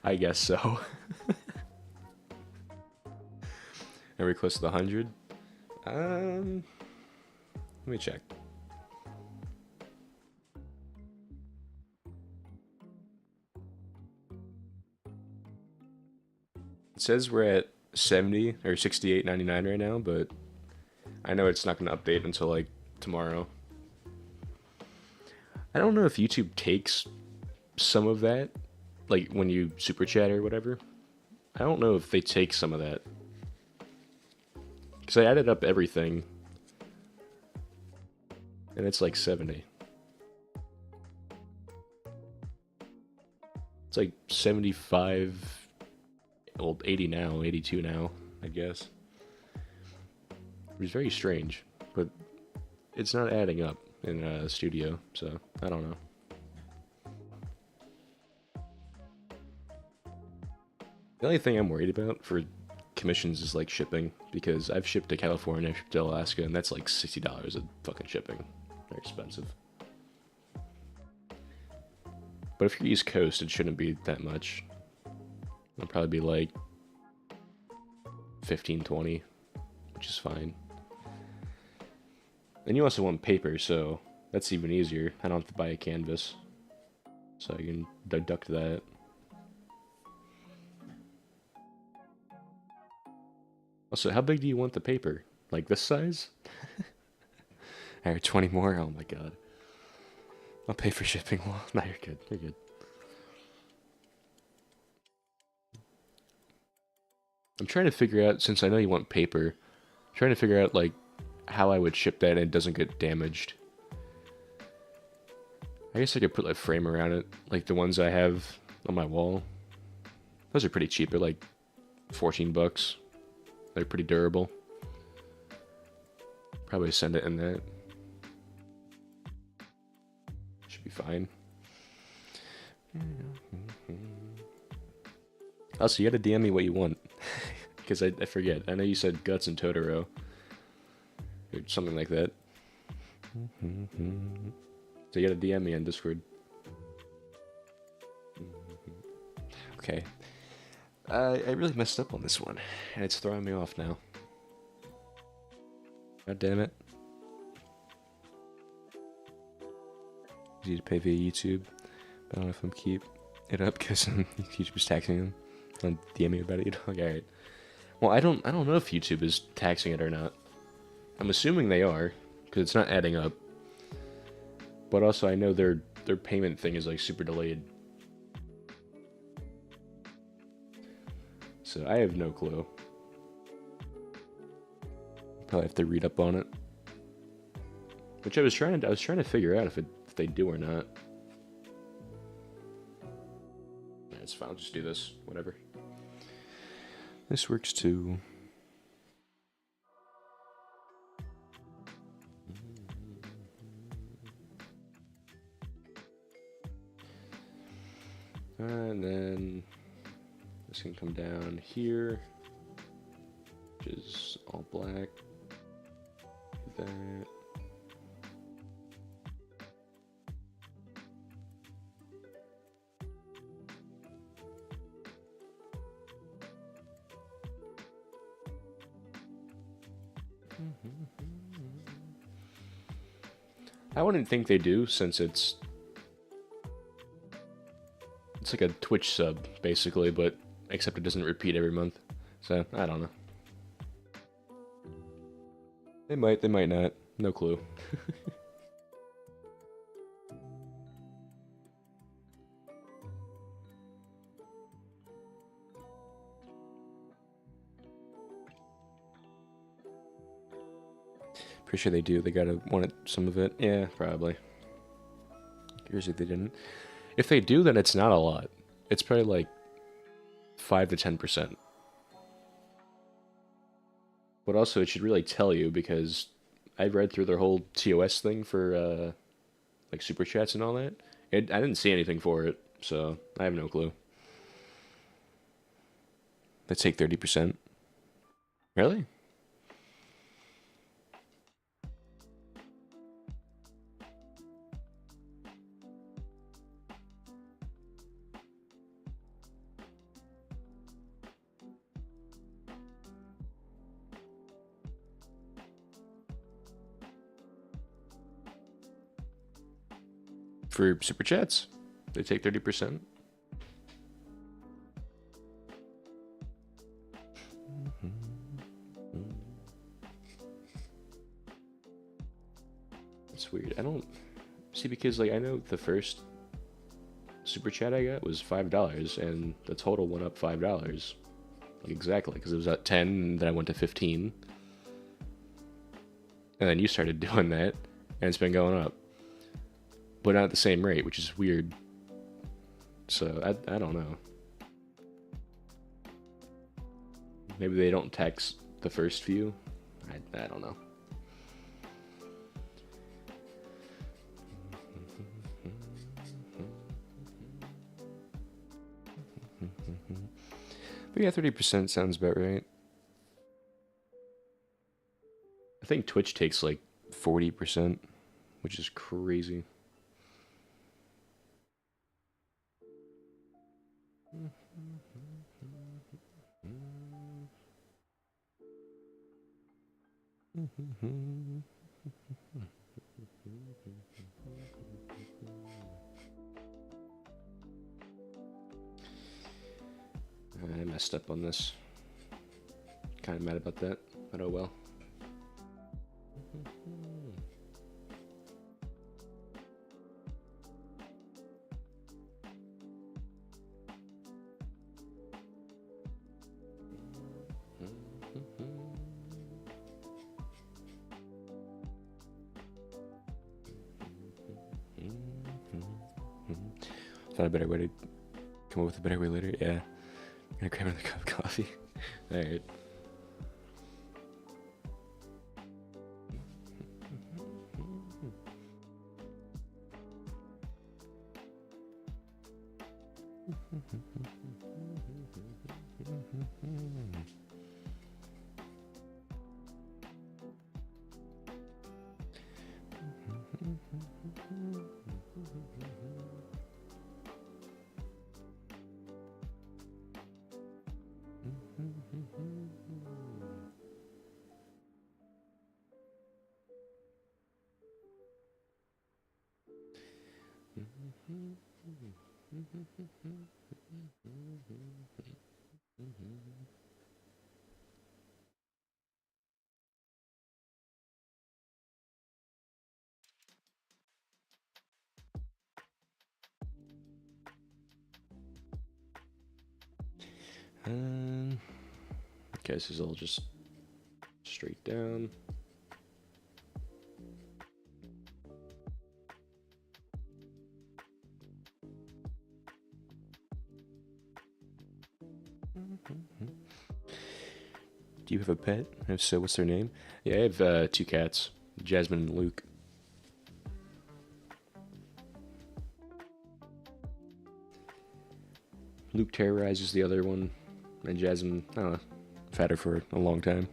I guess so. Are we close to the 100? Let me check. It says we're at 70 or 68.99 right now, but I know it's not going to update until like tomorrow. I don't know if YouTube takes some of that, like when you super chat or whatever. I don't know if they take some of that. Because I added up everything, and it's like 70. It's like 75, well, 80 now, 82 now, I guess. It was very strange, but it's not adding up in Studio, so I don't know. The only thing I'm worried about for commissions is like shipping, because I've shipped to California, I've shipped to Alaska, and that's like $60 of fucking shipping. They're expensive. But if you're East Coast, it shouldn't be that much. It'll probably be like 15, 20, which is fine. And you also want paper, so that's even easier. I don't have to buy a canvas, so I can deduct that. Also, how big do you want the paper? Like this size? Alright, 20 more? Oh my god. I'll pay for shipping. Well, no, you're good. You're good. I'm trying to figure out, since I know you want paper, I'm trying to figure out, like, how I would ship that and it doesn't get damaged. I guess I could put a frame around it, like the ones I have on my wall. Those are pretty cheap. They're like 14 bucks. They're pretty durable. Probably send it in that. Should be fine. Also, you gotta DM me what you want. Because I forget. I know you said Guts and Totoro. Or something like that. So you gotta DM me on Discord. Okay. I really messed up on this one. And it's throwing me off now. God damn it. Easy to pay via YouTube. But I don't know if I'm keep it up because YouTube's taxing him. On DM me about it. Alright. Well, I don't know if YouTube is taxing it or not. I'm assuming they are, because it's not adding up. But also, I know their payment thing is like super delayed. So I have no clue. Probably have to read up on it. Which I was trying to figure out if they do or not. Yeah, it's fine. I'll just do this. Whatever. This works too. And then this can come down here, which is all black. That. I wouldn't think they do, since it's like a Twitch sub, basically, but except it doesn't repeat every month. So, I don't know. They might not. No clue. Pretty sure they do. They gotta want some of it. Yeah, probably. Here's if they didn't. If they do, then it's not a lot. It's probably like 5 to 10%. But also, it should really tell you, because I read through their whole TOS thing for like super chats and all that. I didn't see anything for it, so I have no clue. Let's take 30%. Really? For super chats, they take 30%. That's weird. I don't see, because like I know the first super chat I got was $5, and the total went up $5. Like exactly, because it was at 10, and then I went to 15, and then you started doing that, and it's been going up. But not at the same rate, which is weird. So, I don't know. Maybe they don't tax the first few? I don't know. But yeah, 30% sounds about right. I think Twitch takes like 40%, which is crazy. I messed up on this. Kind of mad about that, but oh well. Thought a better way to come up with a better way later. Yeah. I'm gonna grab another cup of coffee. Alright. Okay, this is all just straight down. Do you have a pet? If so, what's their name? Yeah, I have 2 cats, Jasmine and Luke. Luke terrorizes the other one, and Jasmine, I've had her for a long time.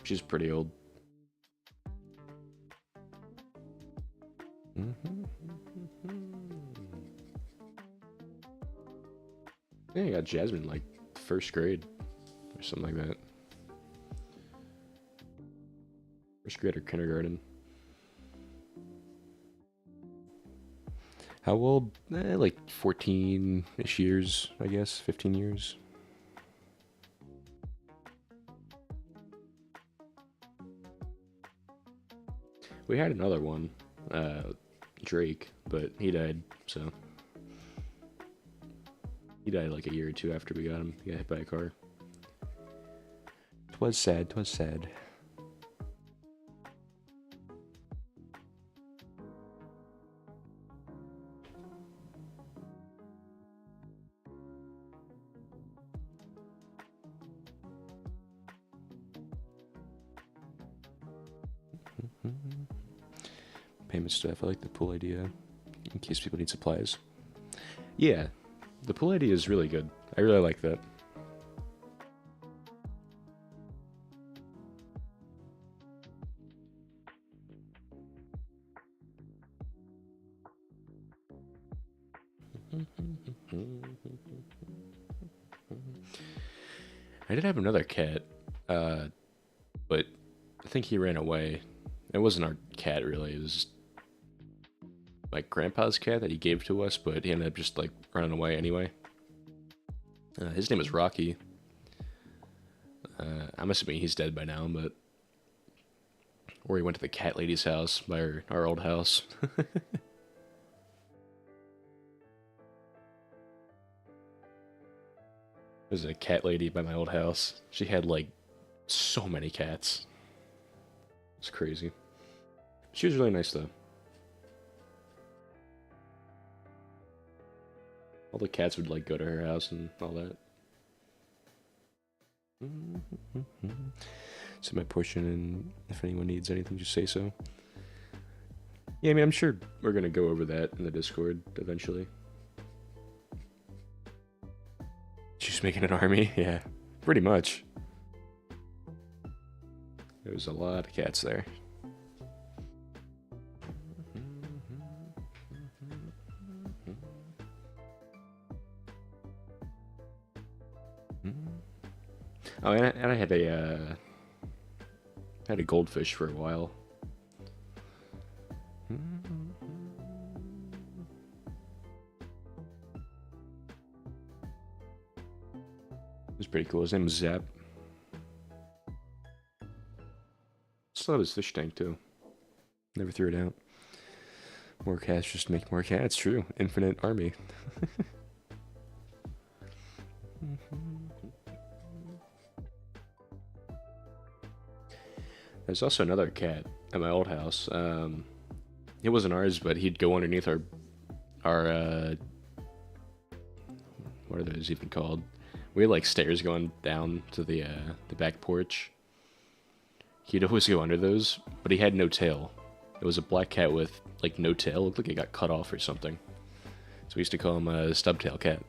She's pretty old. Yeah, I got Jasmine like 1st grade or something like that. 1st grade or kindergarten. How old? Like 14-ish years, I guess. 15 years. We had another one, Drake, but he died, so. He died like a year or 2 after we got him. He got hit by a car. 'Twas sad, 'twas sad. Payment stuff, I like the pool idea, in case people need supplies. Yeah, the pool idea is really good. I really like that. I did have another cat, but I think he ran away. It wasn't our cat, really. It was my grandpa's cat that he gave to us, but he ended up just, like, running away anyway. His name was Rocky. I'm assuming he's dead by now, but... Or he went to the cat lady's house by our old house. There's a cat lady by my old house. She had, like, so many cats. It's crazy. She was really nice, though. All the cats would, like, go to her house and all that. So my portion, and if anyone needs anything, just say so. Yeah, I mean, I'm sure we're gonna go over that in the Discord eventually. She's making an army? Yeah, pretty much. There's a lot of cats there. Oh, and I had a goldfish for a while. It was pretty cool. His name was Zap. Still have his fish tank too. Never threw it out. More cats just make more cats. True. Infinite army. There's also another cat at my old house. It wasn't ours, but he'd go underneath our what are those even called? We had like stairs going down to the back porch. He'd always go under those, but he had no tail. It was a black cat with like no tail. It looked like it got cut off or something. So we used to call him a stubtail cat.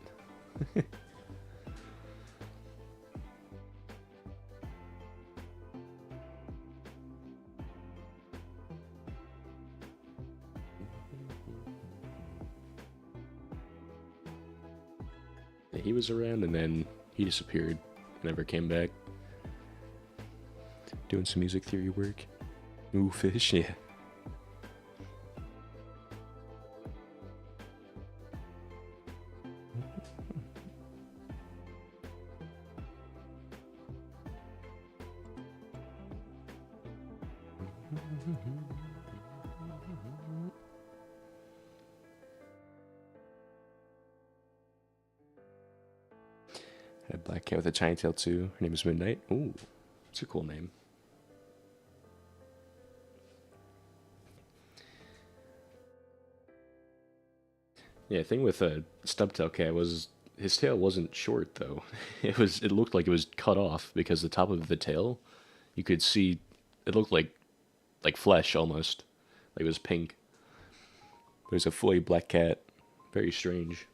Yeah, he was around and then he disappeared. Never came back. Doing some music theory work. Ooh, fish, yeah. Had a black cat with a tiny tail too. Her name is Midnight. Ooh, it's a cool name. Yeah, the thing with a stubtail cat was his tail wasn't short though. It looked like it was cut off because the top of the tail, you could see it looked like flesh almost. Like it was pink. It was a fully black cat. Very strange.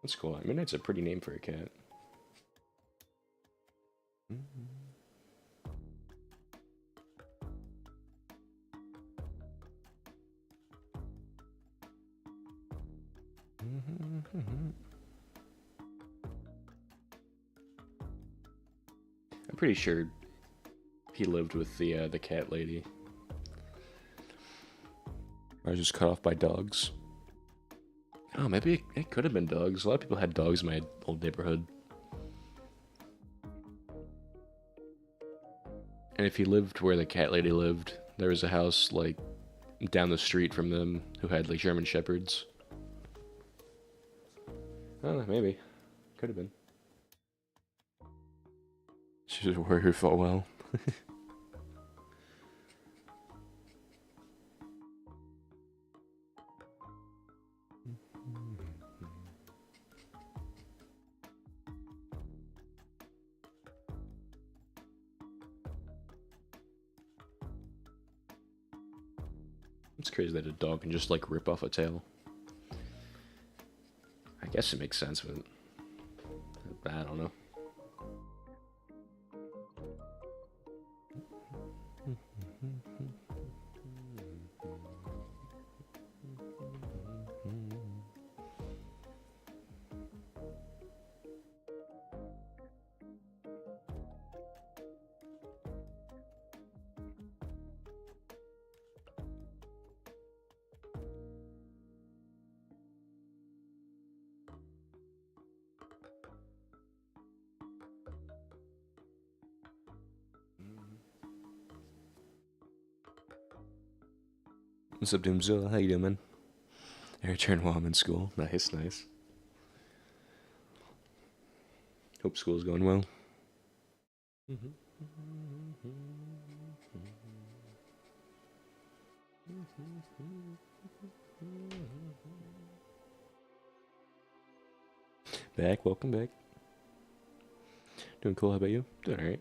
That's cool. I mean, that's a pretty name for a cat. I'm pretty sure he lived with the cat lady. I was just cut off by dogs. Oh, maybe it could have been dogs. A lot of people had dogs in my old neighborhood. And if he lived where the cat lady lived, there was a house like down the street from them who had like German shepherds. I don't know, maybe. Could have been. She's a warrior who fought well. It's crazy that a dog can just like rip off a tail. I guess it makes sense, but I don't know. What's up, Doomzilla? How you doing, man? I returned while I'm in school. Nice, nice. Hope school's going well. Back, welcome back. Doing cool, how about you? Doing alright.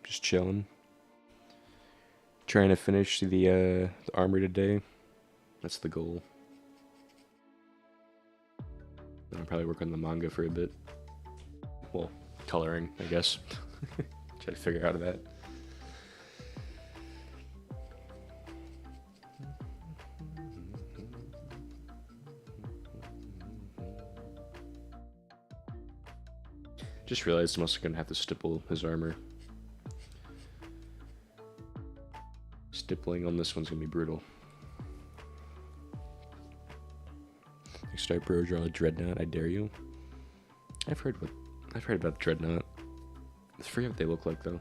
Just chilling. Trying to finish the armor today. That's the goal. Then I'll probably work on the manga for a bit. Well, coloring, I guess. Try to figure out that. Just realized I'm also gonna have to stipple his armor. Stippling on this one's gonna be brutal. Next start, bro, draw a dreadnought. I dare you. I've heard about dreadnought. I forget what they look like though.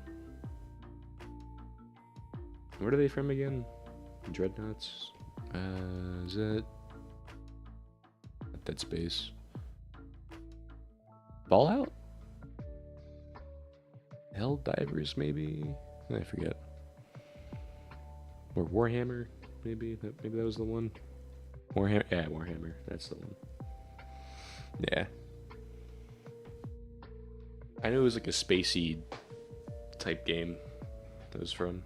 Where are they from again? Dreadnoughts. Is it Dead Space? Fallout? Hell Divers, maybe? I forget. Or Warhammer, maybe? Maybe that was the one? Warhammer? Yeah, Warhammer. That's the one. Yeah. I knew it was like a spacey type game that was from.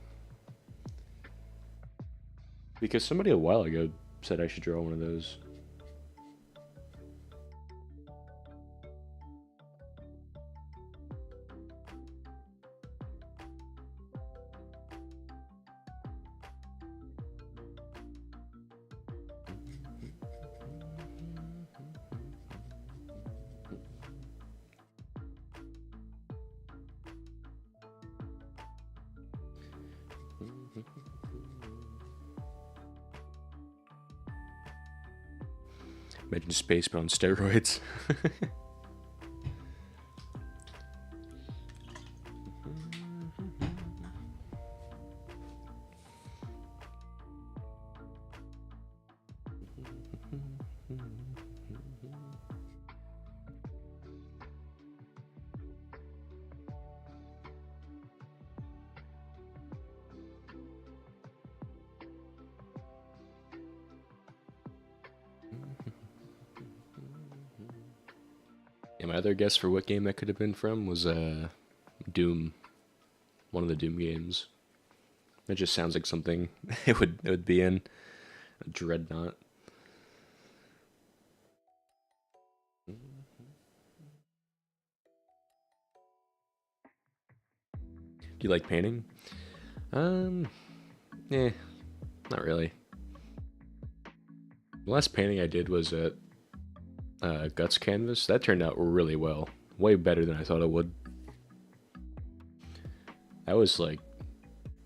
Because somebody a while ago said I should draw one of those. Imagine space but on steroids. Yeah, my other guess for what game that could have been from was Doom, one of the Doom games. It just sounds like something it would be in a Dreadnought. Do you like painting? Eh, not really. The last painting I did was at Guts Canvas. That turned out really well. Way better than I thought it would. That was like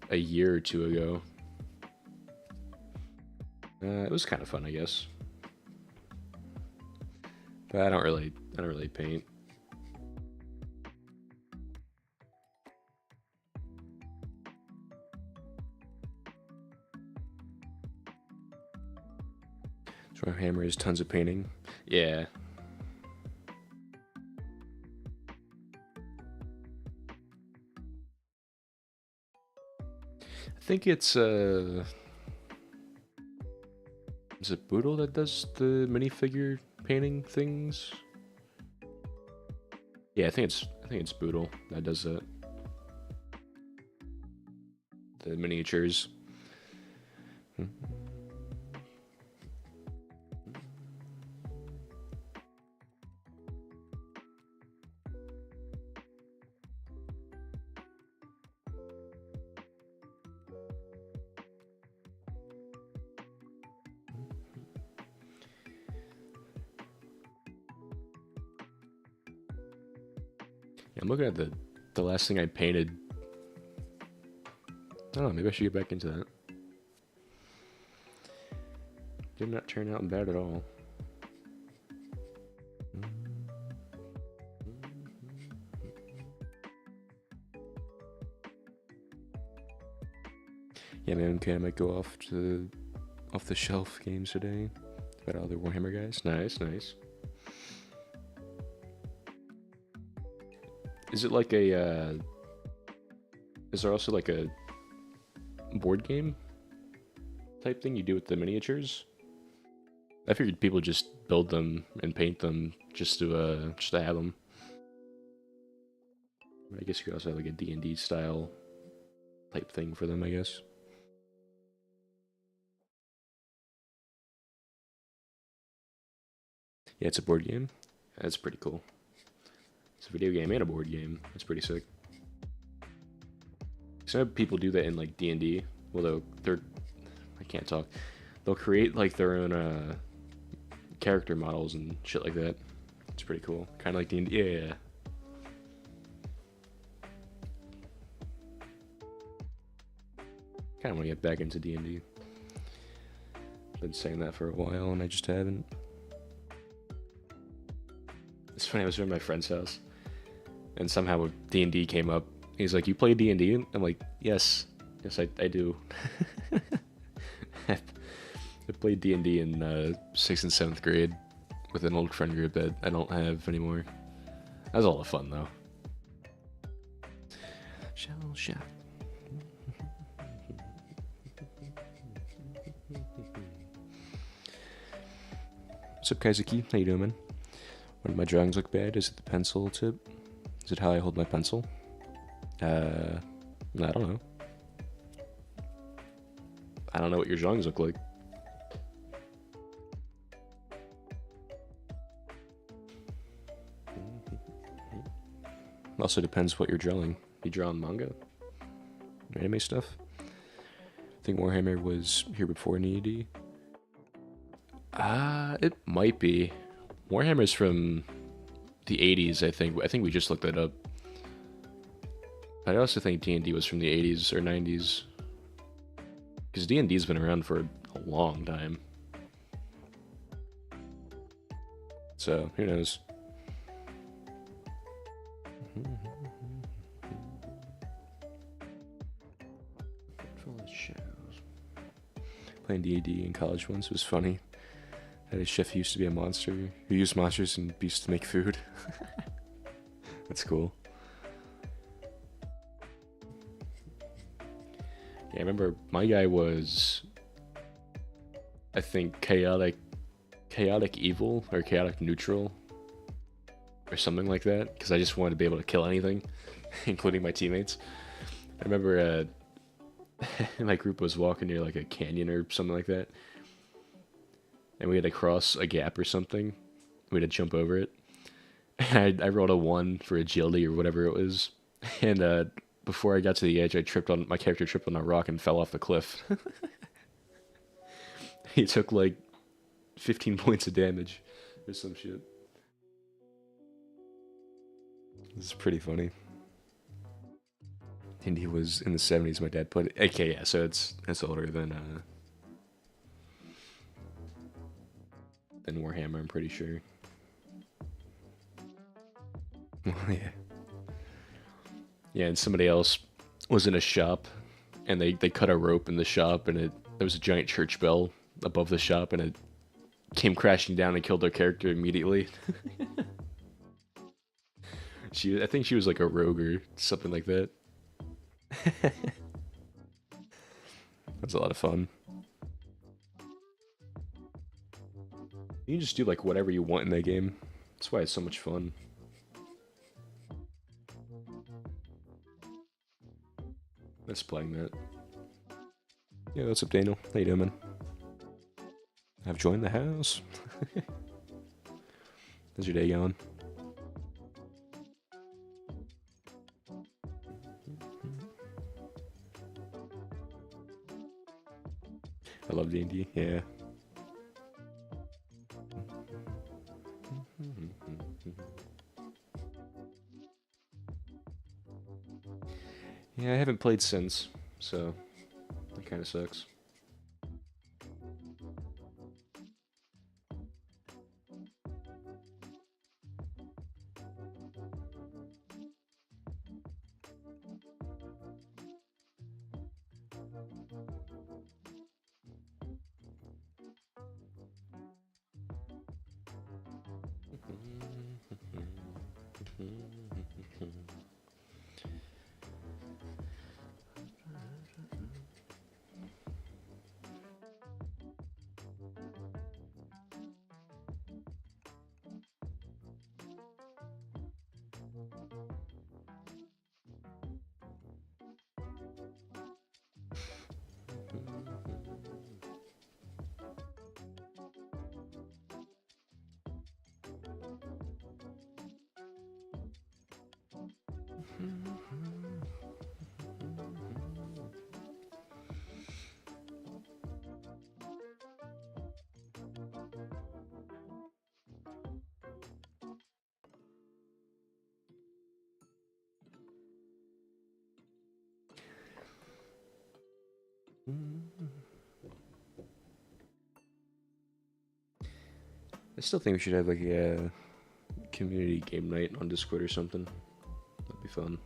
a year or two ago. It was kind of fun, I guess. But I don't really paint. So our hammer is tons of painting. Yeah. I think it's is it Boodle that does the minifigure painting things? Yeah, I think it's Boodle that does that. The miniatures. I'm looking at the last thing I painted. I don't know, maybe I should get back into that. Did not turn out bad at all. Yeah, man, okay, I might go off the shelf games today. Got other Warhammer guys. Nice, nice. Is it like a, is there also like a board game type thing you do with the miniatures? I figured people just build them and paint them just to have them. I guess you could also have like a D&D style type thing for them, I guess. Yeah, it's a board game. That's pretty cool. It's a video game and a board game. That's pretty sick. Some people do that in like D&D. Well, I can't talk. They'll create like their own character models and shit like that. It's pretty cool. Kind of like D&D. Yeah. Kind of want to get back into D&D. Been saying that for a while and I just haven't. It's funny, I was at my friend's house and somehow D&D came up. He's like, "You play D&D?" I'm like, yes, I do. I played D&D in 6th and 7th grade with an old friend group that I don't have anymore. That was a lot of fun though. Shell shock. What's up, Kazuki? How you doing, man? When my drawings look bad, is it the pencil tip? Is it how I hold my pencil? I don't know. I don't know what your drawings look like. Also depends what you're drawing. You drawing manga? Anime stuff? I think Warhammer was here before in ED. It might be. Warhammer's from the 80s, I think. I think we just looked that up. I also think D&D was from the 80s or 90s. Because D&D's been around for a long time. So, who knows? Playing D&D in college once was funny. I had a chef who used to be a monster, who used monsters and beasts to make food. That's cool. Yeah, I remember my guy was, I think, chaotic evil, or chaotic neutral, or something like that, because I just wanted to be able to kill anything, including my teammates. I remember my group was walking near like a canyon or something like that, and we had to cross a gap or something. We had to jump over it. And I rolled a 1 for agility or whatever it was, and before I got to the edge, my character tripped on a rock and fell off the cliff. He took like 15 points of damage or some shit. This is pretty funny. And he was in the 70s, my dad put it. Okay, yeah, so it's older than Warhammer, I'm pretty sure. Yeah. Yeah, and somebody else was in a shop, and they cut a rope in the shop, and there was a giant church bell above the shop, and it came crashing down and killed their character immediately. I think she was like a rogue or something like that. That was a lot of fun. You can just do like whatever you want in that game. That's why it's so much fun. Let's playing that. Yeah, what's up, Daniel? How you doing, man? I've joined the house. How's your day going? I love D&D, yeah. Yeah, I haven't played since, so that kind of sucks. I still think we should have like a community game night on Discord or something. That'd be fun.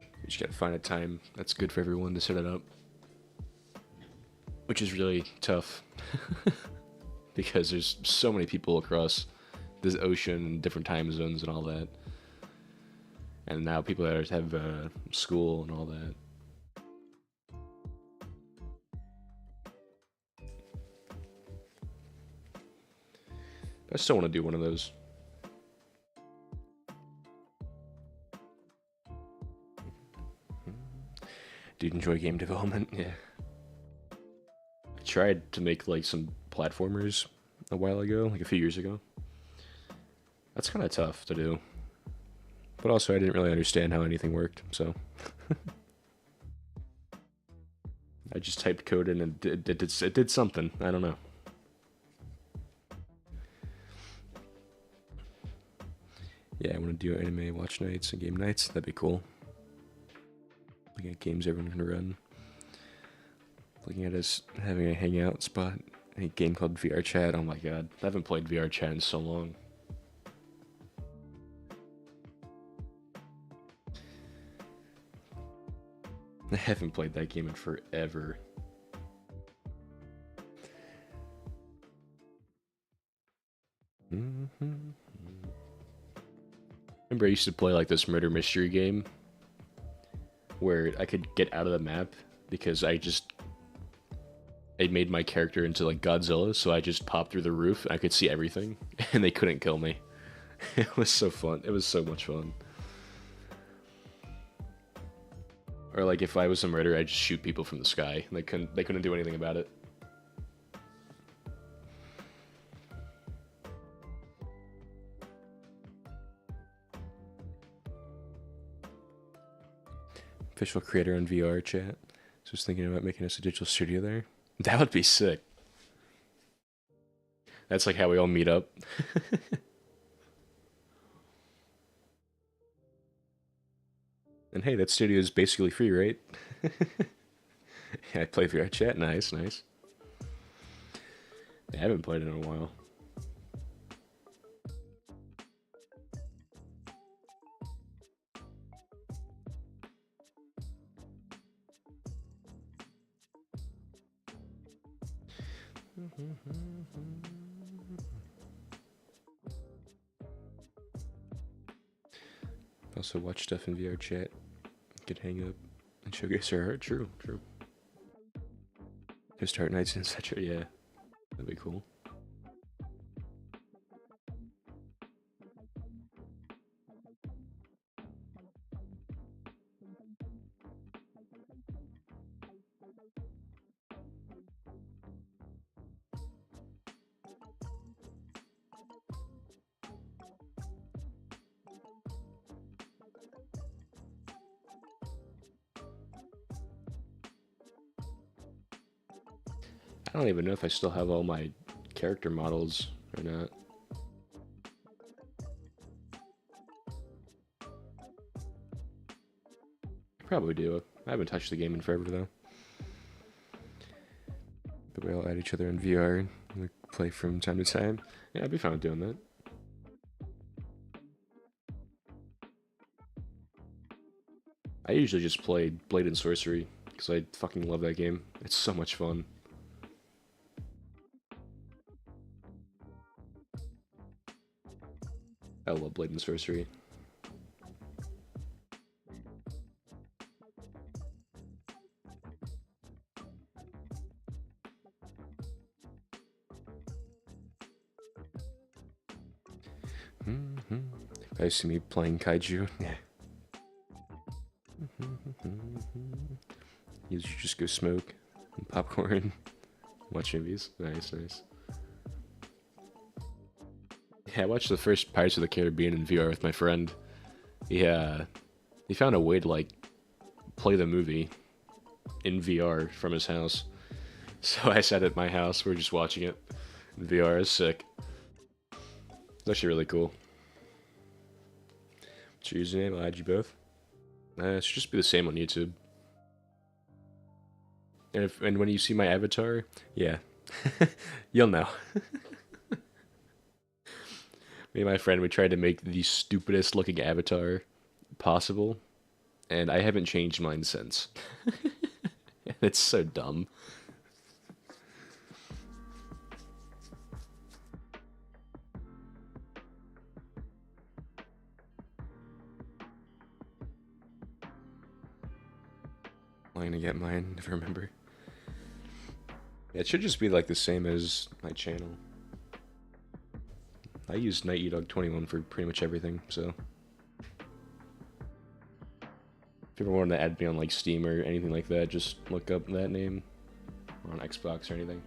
We just gotta find a time that's good for everyone to set it up. Which is really tough. Because there's so many people across this ocean and different time zones and all that. And now people that have school and all that. I still want to do one of those. do enjoy game development, yeah. I tried to make like some platformers a while ago, like a few years ago. That's kind of tough to do. But also I didn't really understand how anything worked, so... I just typed code in and it did something. I don't know. Yeah, I want to do anime watch nights and game nights. That'd be cool. Looking at games everyone can run. Looking at us having a hangout spot. A game called VR Chat. Oh my god. I haven't played VR Chat in so long. I haven't played that game in forever. Remember I used to play like this murder mystery game where I could get out of the map because I made my character into like Godzilla, so I just popped through the roof and I could see everything and they couldn't kill me. It was so fun. It was so much fun. Or like if I was a murderer, I'd just shoot people from the sky and they couldn't do anything about it. Official creator on VR Chat. So I was thinking about making us a digital studio there. That would be sick. That's like how we all meet up. And hey, that studio is basically free, right? Yeah, I play VR Chat. Nice, nice. I haven't played it in a while. Also watch stuff in VR Chat. Could hang up and showcase our art. True, true. Just start nights and etc. Yeah, that'd be cool. I don't even know if I still have all my character models or not. I probably do. I haven't touched the game in forever though. But we all add each other in VR and we play from time to time. Yeah, I'd be fine with doing that. I usually just play Blade and Sorcery because I fucking love that game. It's so much fun. I love Blade and Sorcery. I see me playing Kaiju. Yeah. You should just go smoke and popcorn, watch movies. Nice, nice. Yeah, I watched the first Pirates of the Caribbean in VR with my friend. He found a way to like play the movie in VR from his house. So I sat at my house, we were just watching it in VR. It's sick. It's actually really cool. What's your username? I'll add you both. It should just be the same on YouTube. And when you see my avatar, yeah, you'll know. Me and my friend, we tried to make the stupidest looking avatar possible, and I haven't changed mine since. It's so dumb. I'm gonna get mine, if I remember. Yeah, it should just be like the same as my channel. I use Night Dog 21 for pretty much everything, so. If you ever wanted to add me on like Steam or anything like that, just look up that name or on Xbox or anything.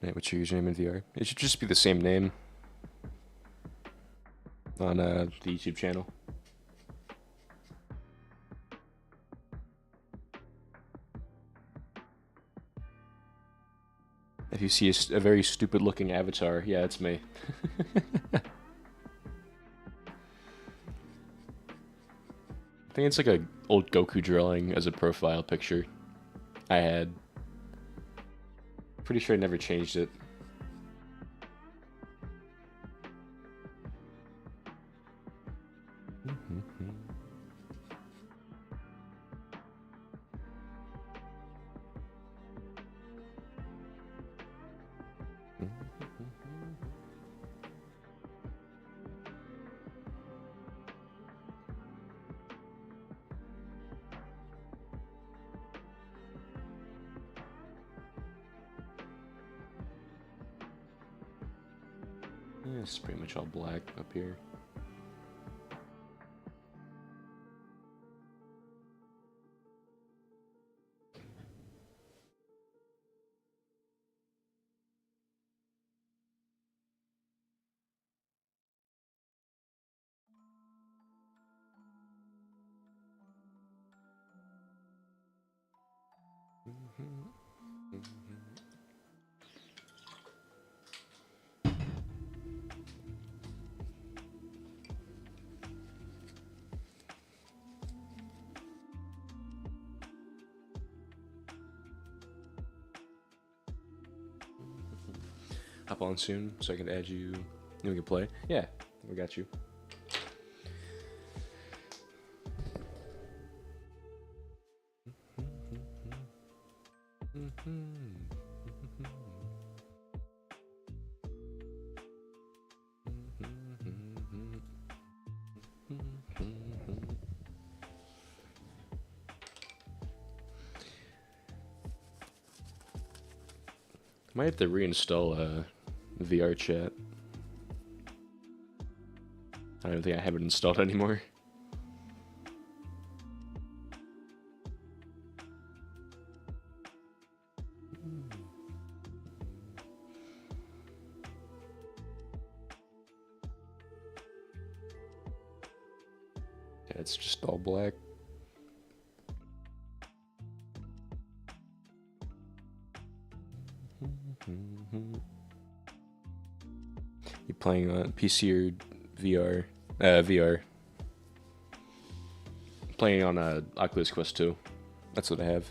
Right, what's your username in VR? It should just be the same name on the YouTube channel. If you see a very stupid looking avatar, yeah, it's me. I think it's like a old Goku drawing as a profile picture I had. Pretty sure I never changed it. Yeah, it's pretty much all black up here. Hop on soon so I can add you. And we can play. Yeah, we got you. Might have to reinstall VR chat. I don't think I have it installed anymore. Yeah, it's just all black. You playing on PC or VR? VR. Playing on Oculus Quest 2. That's what I have.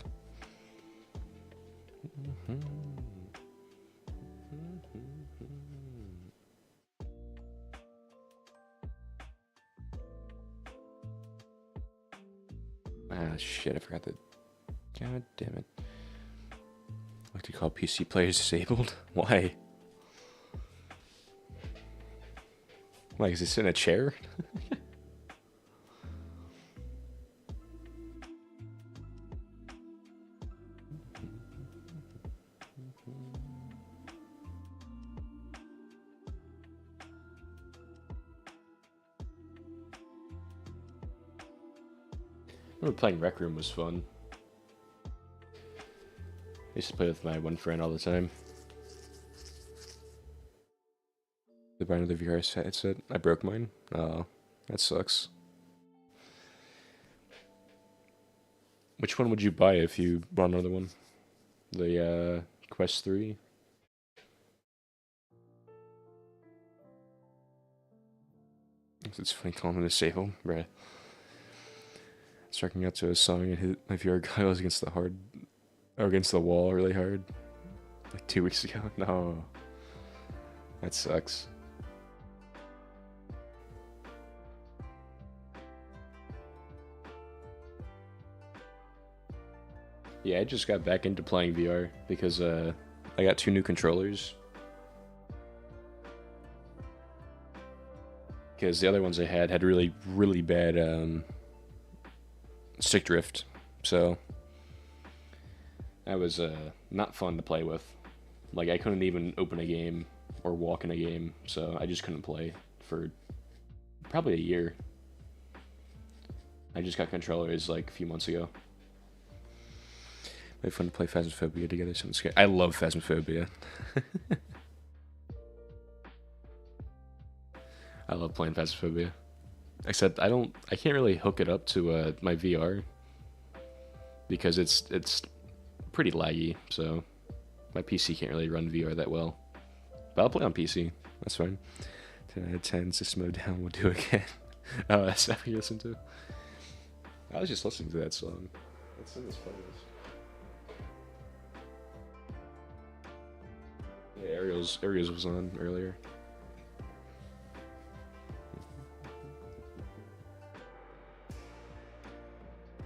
Ah, shit, I forgot that. God damn it. What do you call PC players disabled? Why? Like, is this in a chair? I remember playing Rec Room was fun. I used to play with my one friend all the time. They buy another VR headset. I broke mine. Oh, that sucks. Which one would you buy if you bought another one? The Quest 3? It's funny calling it a sable, bruh. Striking out to a song and hit my VR goggles against against the wall really hard. Like 2 weeks ago. No. That sucks. Yeah, I just got back into playing VR because I got 2 new controllers. Because the other ones I had really, really bad stick drift. So that was not fun to play with. Like, I couldn't even open a game or walk in a game, so I just couldn't play for probably a year. I just got controllers like a few months ago. It'd be fun to play Phasmophobia together. Sounds scary. I love Phasmophobia. I love playing Phasmophobia. Except I can't really hook it up to my VR because it's pretty laggy. So my PC can't really run VR that well. But I'll play on PC. That's fine. 10 out of 10. System mode down. We'll do it again. Oh, that's what you listen to. I was just listening to that song. It's in this playlist. Yeah, Ariel's was on earlier.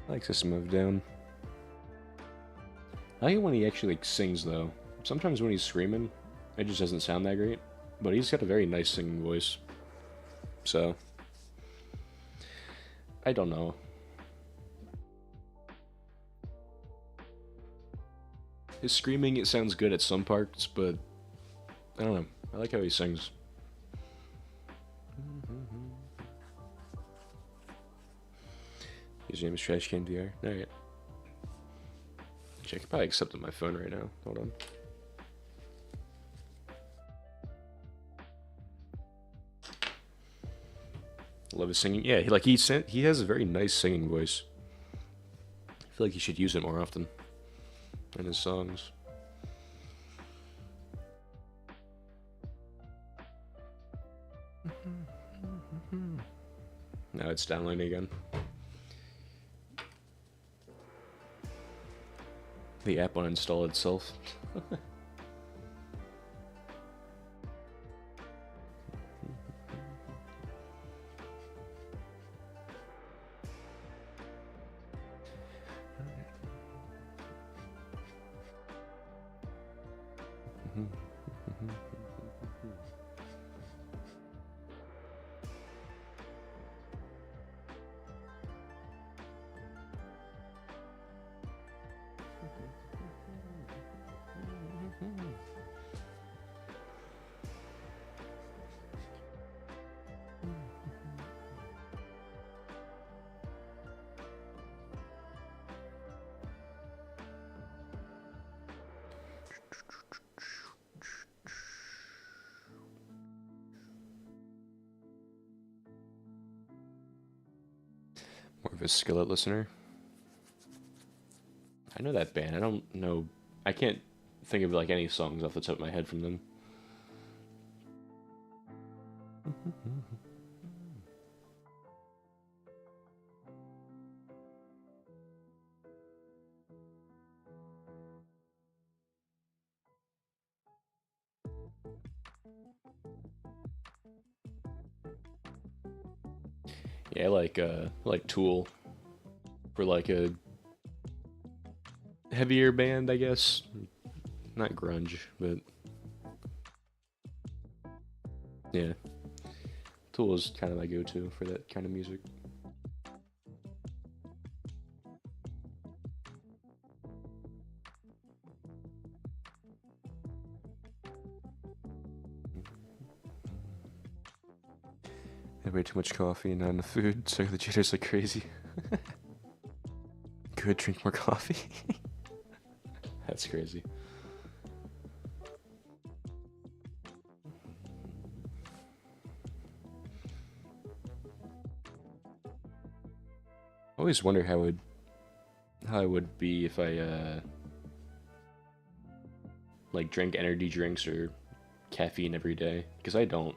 I like System of Down. I like it when he actually like sings though. Sometimes when he's screaming, it just doesn't sound that great. But he's got a very nice singing voice. So I don't know. His screaming, it sounds good at some parts, but I don't know. I like how he sings. His name is Trash Can VR. Alright. I could probably accept it on my phone right now. Hold on. Love his singing. Yeah, he has a very nice singing voice. I feel like he should use it more often in his songs. Now it's downloading again. The app uninstalled itself. More of a Skillet listener. I know that band. I don't know. I can't think of like any songs off the top of my head from them. Yeah, I like Tool for like a heavier band, I guess. Not grunge, but yeah. Tool is kind of my go-to for that kind of music. I had way too much coffee and not enough food, so the jitters like crazy. Good, drink more coffee. That's crazy. I always wonder how how I would be if I like drank energy drinks or caffeine every day, because I don't.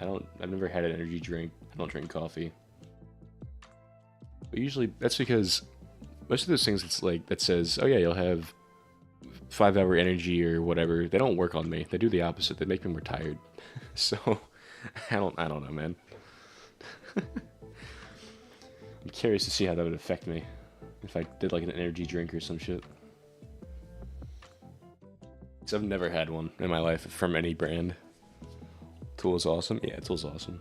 I've never had an energy drink. I don't drink coffee. But usually that's because most of those things it's like that says, oh yeah, you'll have 5 hour energy or whatever. They don't work on me. They do the opposite. They make me more tired. So I don't know, man. I'm curious to see how that would affect me if I did like an energy drink or some shit. Because I've never had one in my life from any brand. Tool's awesome. Yeah, Tool's awesome.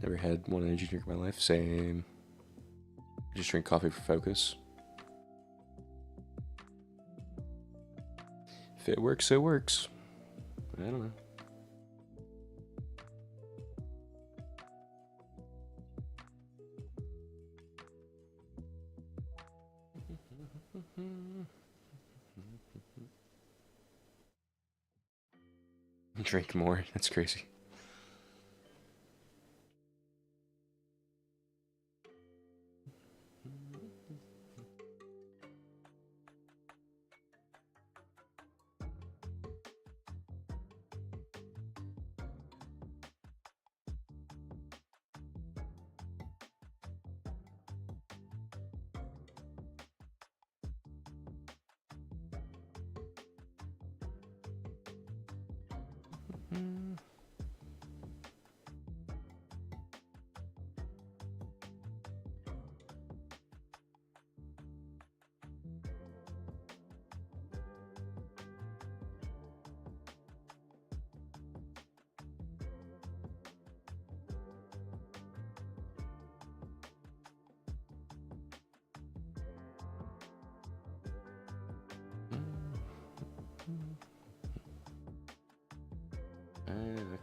Never had one energy drink in my life. Same. I just drink coffee for focus. If it works, it works. I don't know. Drink more. That's crazy.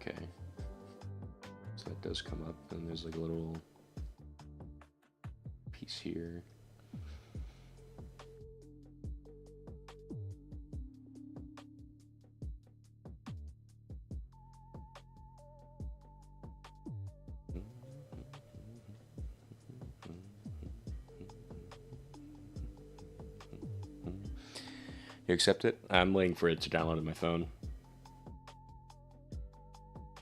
Okay. So that does come up, and there's like a little piece here. You accept it? I'm waiting for it to download on my phone.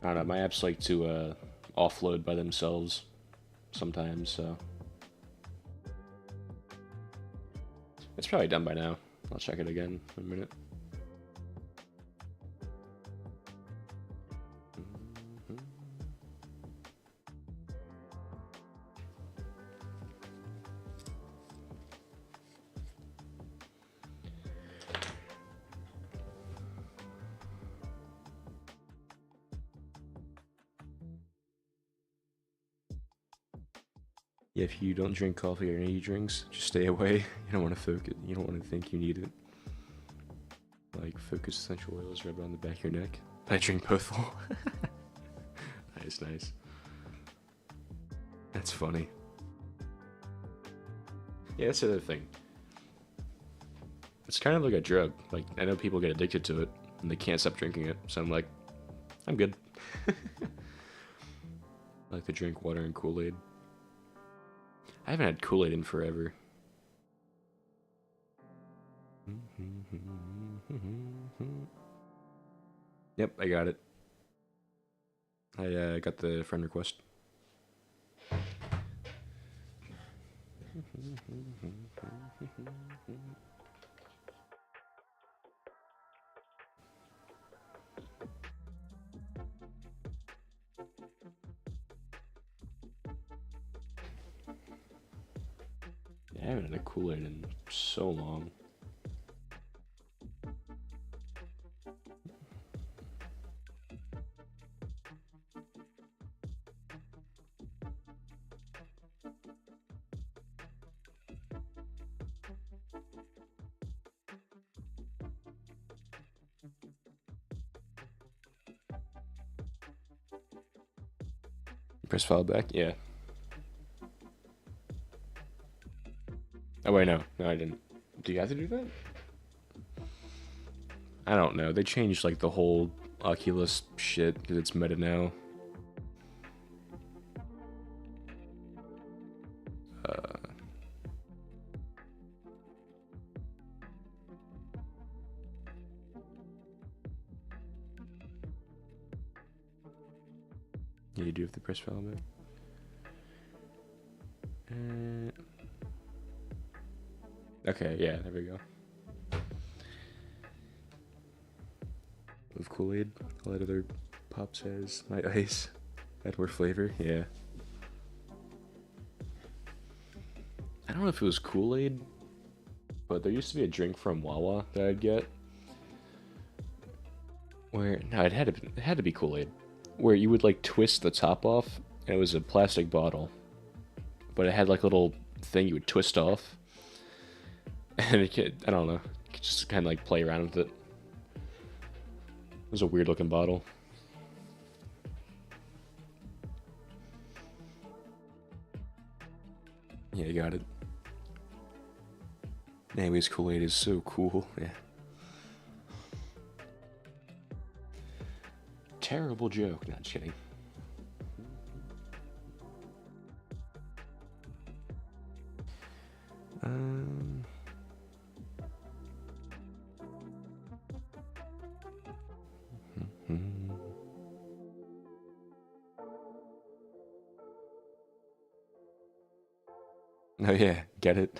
I don't know, my apps like to offload by themselves sometimes, so. It's probably done by now. I'll check it again in a minute. Yeah, if you don't drink coffee or energy drinks, just stay away. You don't want to focus. You don't want to think you need it. Like focus essential oils, rub it on the back of your neck. I drink both. Nice, nice. That's funny. Yeah, that's the other thing. It's kind of like a drug. Like, I know people get addicted to it, and they can't stop drinking it. So I'm like, I'm good. I like to drink water and Kool-Aid. I haven't had Kool-Aid in forever. Yep, I got it. I got the friend request. I haven't had a Kool-Aid in so long. Press file back? Yeah. Oh wait, no, no, I didn't. Do you have to do that? I don't know. They changed like the whole Oculus shit because it's meta now. Yeah, you do have to press follow back. Okay, yeah, there we go. With Kool-Aid, all that other pop says my ice. Add more flavor, yeah. I don't know if it was Kool-Aid, but there used to be a drink from Wawa that I'd get. Where no, it had to be Kool-Aid, where you would like twist the top off, and it was a plastic bottle, but it had like a little thing you would twist off, and I don't know, you could just kind of like play around with it. It was a weird looking bottle. Yeah, you got it. Anyways, Kool-Aid is so cool. Yeah. Terrible joke. Not just kidding. Um. Oh yeah, get it.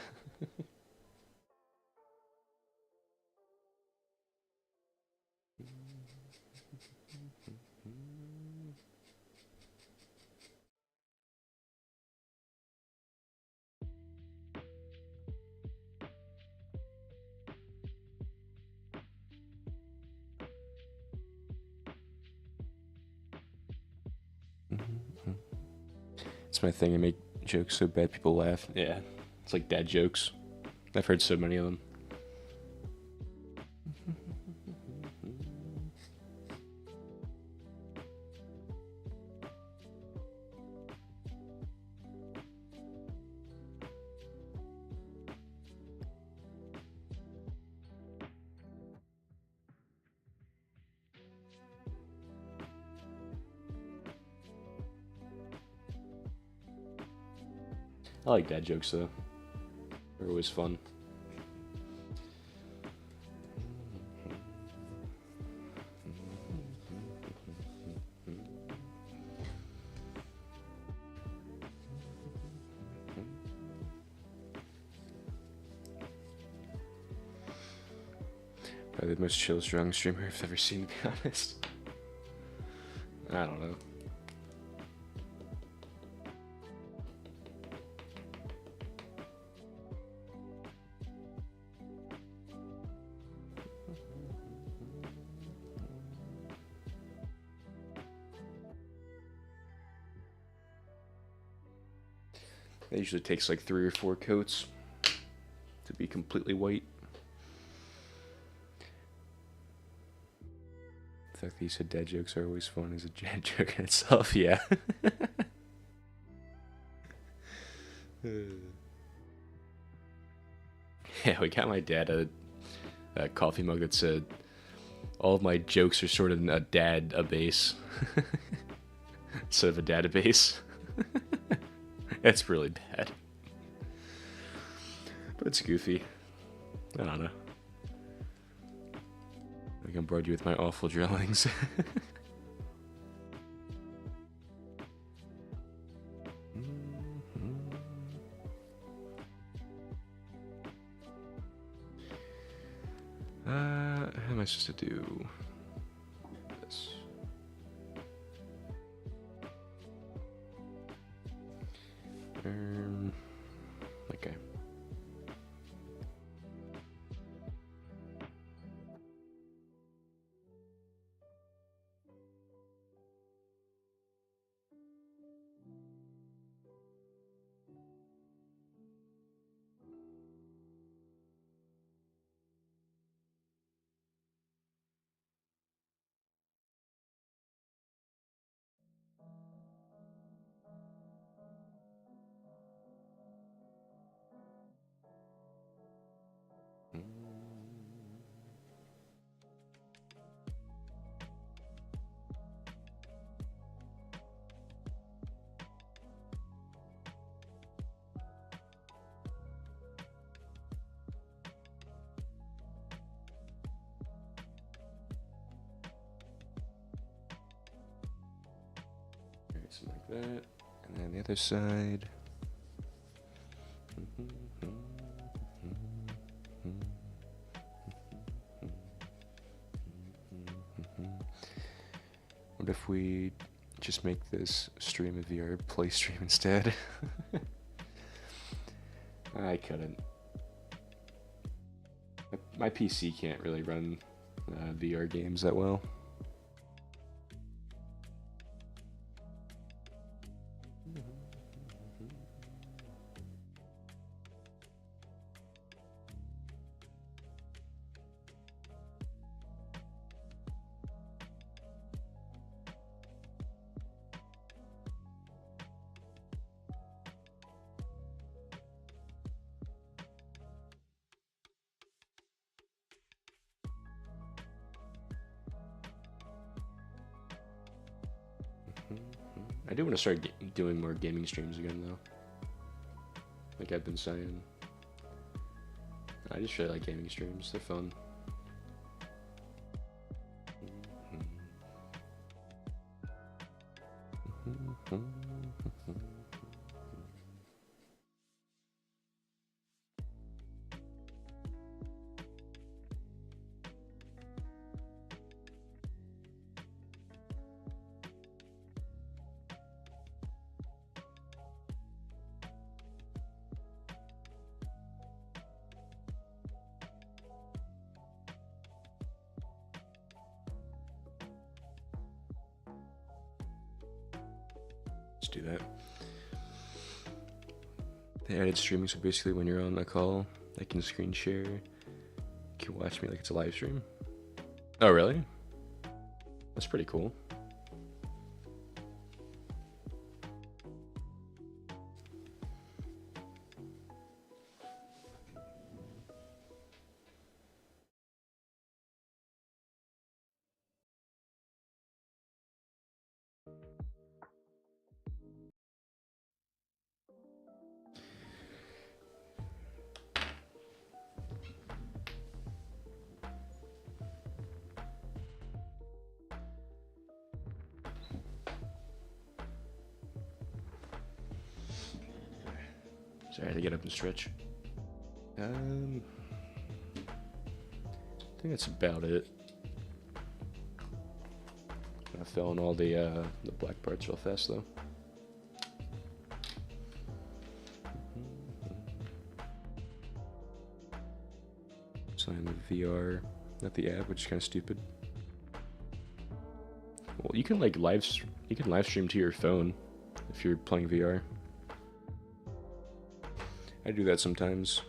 It's my thing. I make jokes so bad people laugh. Yeah, it's like dad jokes. I've heard so many of them. I like dad jokes though. They're always fun. Probably the most chill, strong streamer I've ever seen, to be honest. I don't know. It usually takes like 3 or 4 coats to be completely white. The fact that you said dad jokes are always fun is a dad joke in itself, yeah. Yeah, we got my dad a coffee mug that said, all of my jokes are sort of a dad a base instead of a database. That's really bad. But it's goofy. I don't know. I can bored you with my awful drawings. How am I supposed to do this? Okay. something like that. And then the other side. What if we just make this stream a VR play stream instead? I couldn't. My PC can't really run VR games that well. I do want to start doing more gaming streams again, though. Like I've been saying. I just really like gaming streams. They're fun. Let's do that. They added streaming, so basically when you're on a call, I can screen share. You can watch me like it's a live stream. Oh, really? That's pretty cool. Sorry, I had to get up and stretch. I think that's about it. I fill in all the black parts real fast though. So I'm the VR, not the app, which is kind of stupid. Well, you can like live stream to your phone if you're playing VR. I do that sometimes.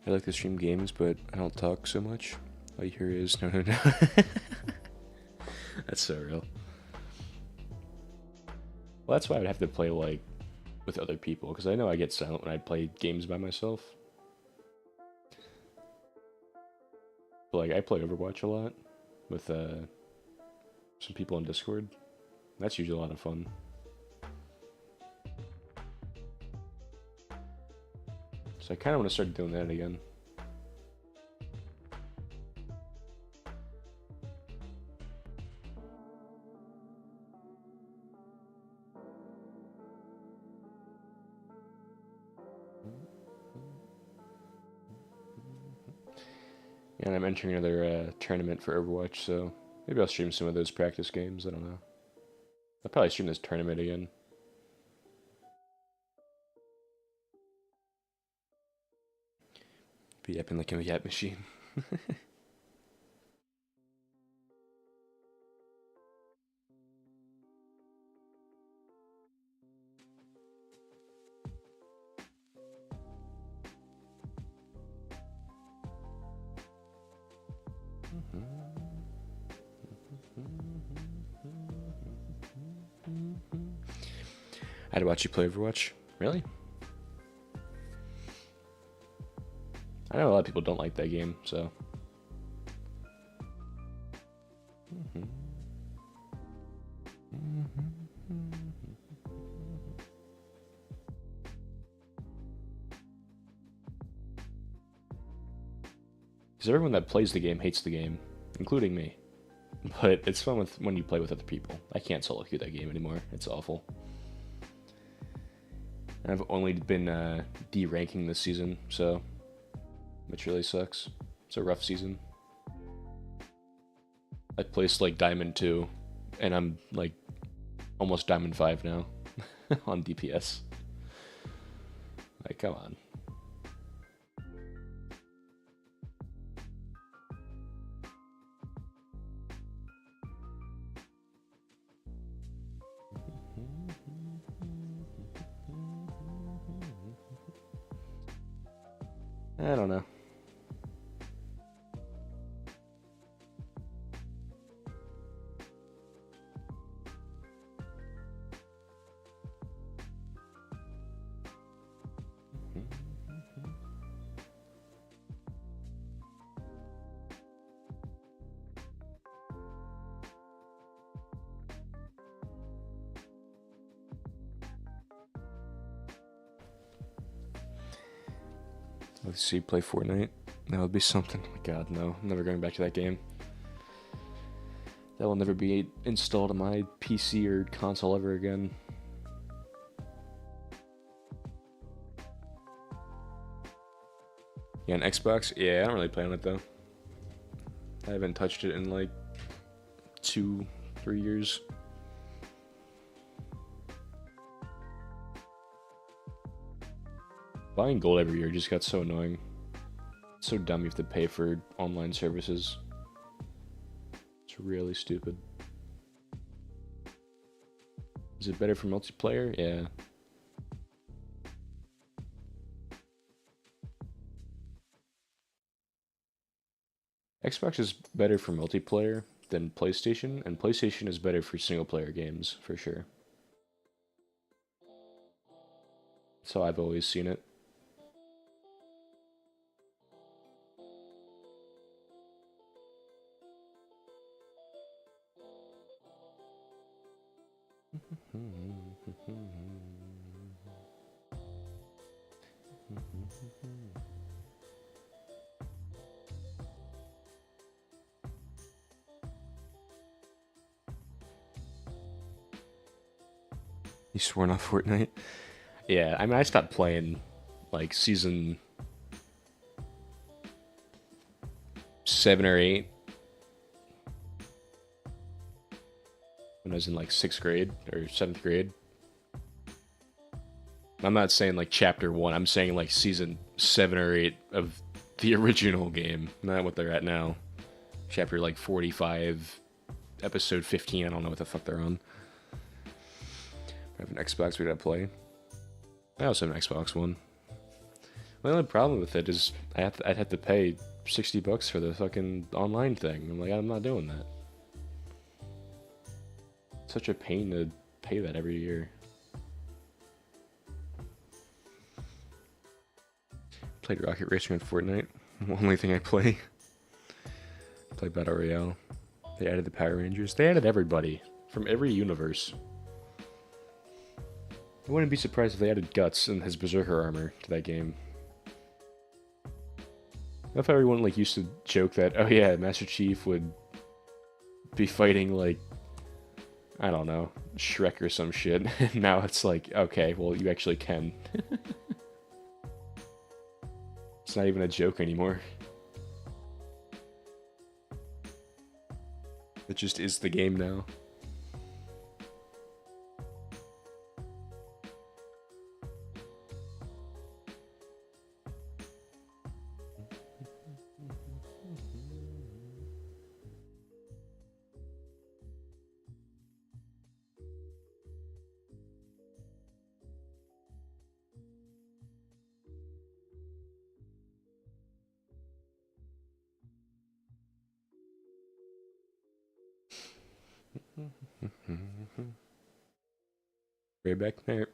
I like to stream games, but I don't talk so much. All you hear is no, no, no. That's so real. Well, that's why I would have to play like with other people, because I know I get silent when I play games by myself. But like I play Overwatch a lot with some people on Discord. That's usually a lot of fun. So I kind of want to start doing that again. And I'm entering another tournament for Overwatch, so maybe I'll stream some of those practice games. I don't know. I'll probably stream this tournament again. Be yapping like a yap machine. I had to watch you play Overwatch. Really? I know a lot of people don't like that game, so. Because everyone that plays the game hates the game, including me. But it's fun when you play with other people. I can't solo queue that game anymore. It's awful. I've only been D-ranking this season, so which really sucks. It's a rough season. I placed like Diamond 2, and I'm like almost Diamond 5 now on DPS. Like, come on. I don't know. Let's see, play Fortnite. That would be something. God, no. I'm never going back to that game. That will never be installed on my PC or console ever again. Yeah, on Xbox? Yeah, I don't really play on it, though. I haven't touched it in, like, 2-3 years. Buying gold every year just got so annoying. It's so dumb you have to pay for online services. It's really stupid. Is it better for multiplayer? Yeah. Xbox is better for multiplayer than PlayStation, and PlayStation is better for single player games, for sure. That's how I've always seen it. You sworn off Fortnite? Yeah, I mean, I stopped playing, like, season 7 or 8. When I was in, like, 6th grade or 7th grade. I'm not saying, like, chapter 1. I'm saying, like, season 7 or 8 of the original game. Not what they're at now. Chapter, like, 45, episode 15. I don't know what the fuck they're on. I have an Xbox we gotta play. I also have an Xbox One. My only problem with it is I'd have to pay $60 for the fucking online thing. I'm like, I'm not doing that. It's such a pain to pay that every year. Played Rocket Racing on Fortnite. Only thing I play. Play Battle Royale. They added the Power Rangers. They added everybody from every universe. I wouldn't be surprised if they added Guts and his Berserker armor to that game. I thought everyone like used to joke that, oh yeah, Master Chief would be fighting like, I don't know, Shrek or some shit. Now it's like, okay, well you actually can. It's not even a joke anymore. It just is the game now. Right back there.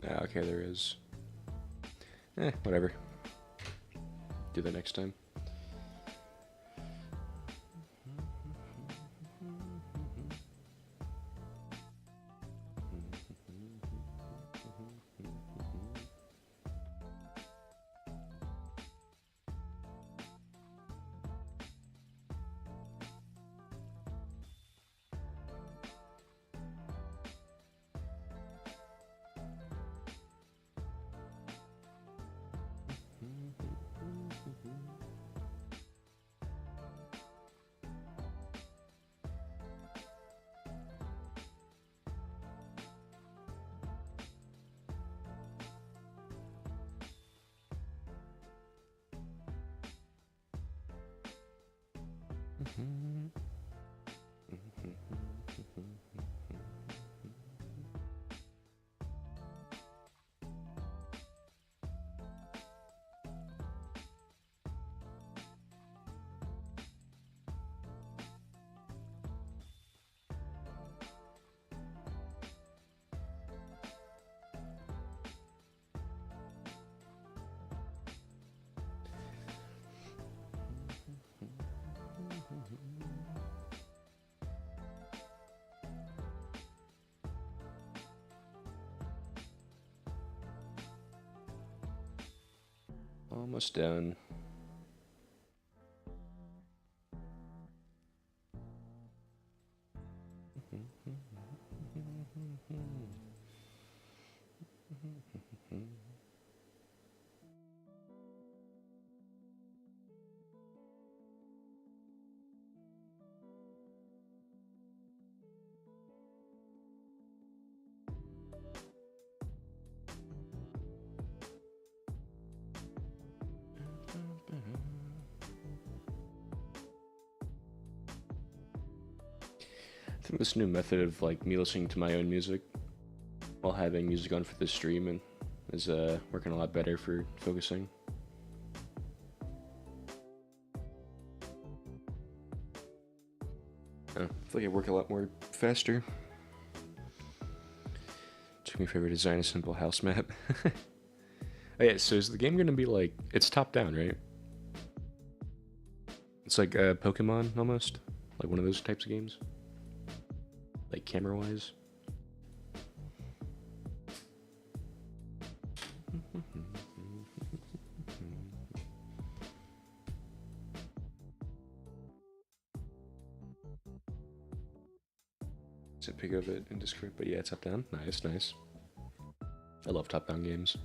Ah, okay, there is. Whatever. Do that next time. Almost done. I think this new method of like me listening to my own music while having music on for the stream and is working a lot better for focusing. I feel like I work a lot more faster. Took me forever to design a simple house map. Oh yeah, so is the game gonna be like, it's top down, right? It's like Pokemon almost, like one of those types of games, like camera wise. It's a pick of it in Discord, but yeah, it's top down. Nice, nice. I love top down games.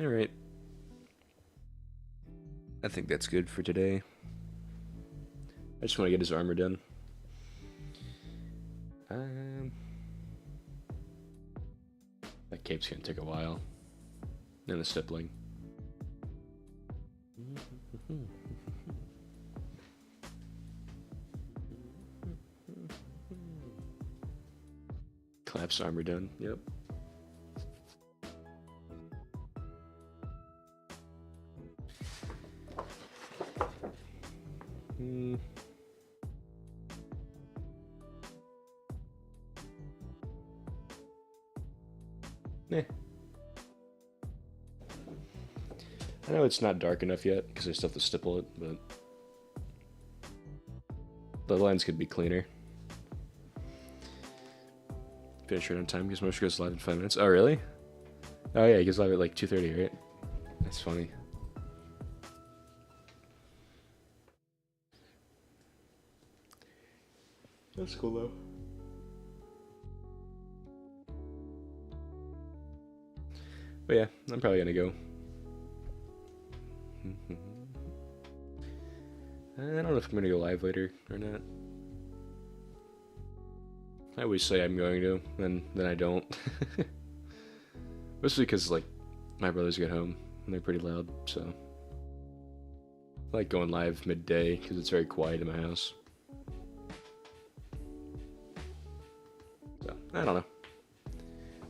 Alright. I think that's good for today. I just want to get his armor done. That cape's gonna take a while. And the stippling. Collapse armor done, yep. Eh. I know it's not dark enough yet, because I still have to stipple it, but the lines could be cleaner. Finish right on time, because Motion goes live in 5 minutes. Oh, really? Oh, yeah, he goes live at like 2:30, right? That's funny. That's cool, though. But yeah, I'm probably gonna go. I don't know if I'm gonna go live later or not. I always say I'm going to, then I don't. Mostly because, like, my brothers get home and they're pretty loud, so I like going live midday because it's very quiet in my house. So, I don't know.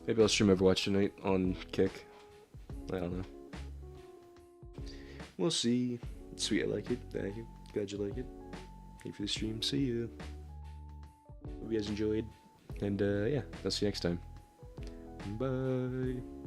Maybe I'll stream Overwatch tonight on Kick. I don't know. We'll see. It's sweet, I like it. Thank you. Glad you like it. Thank you for the stream. See you. Hope you guys enjoyed. And yeah, I'll see you next time. Bye.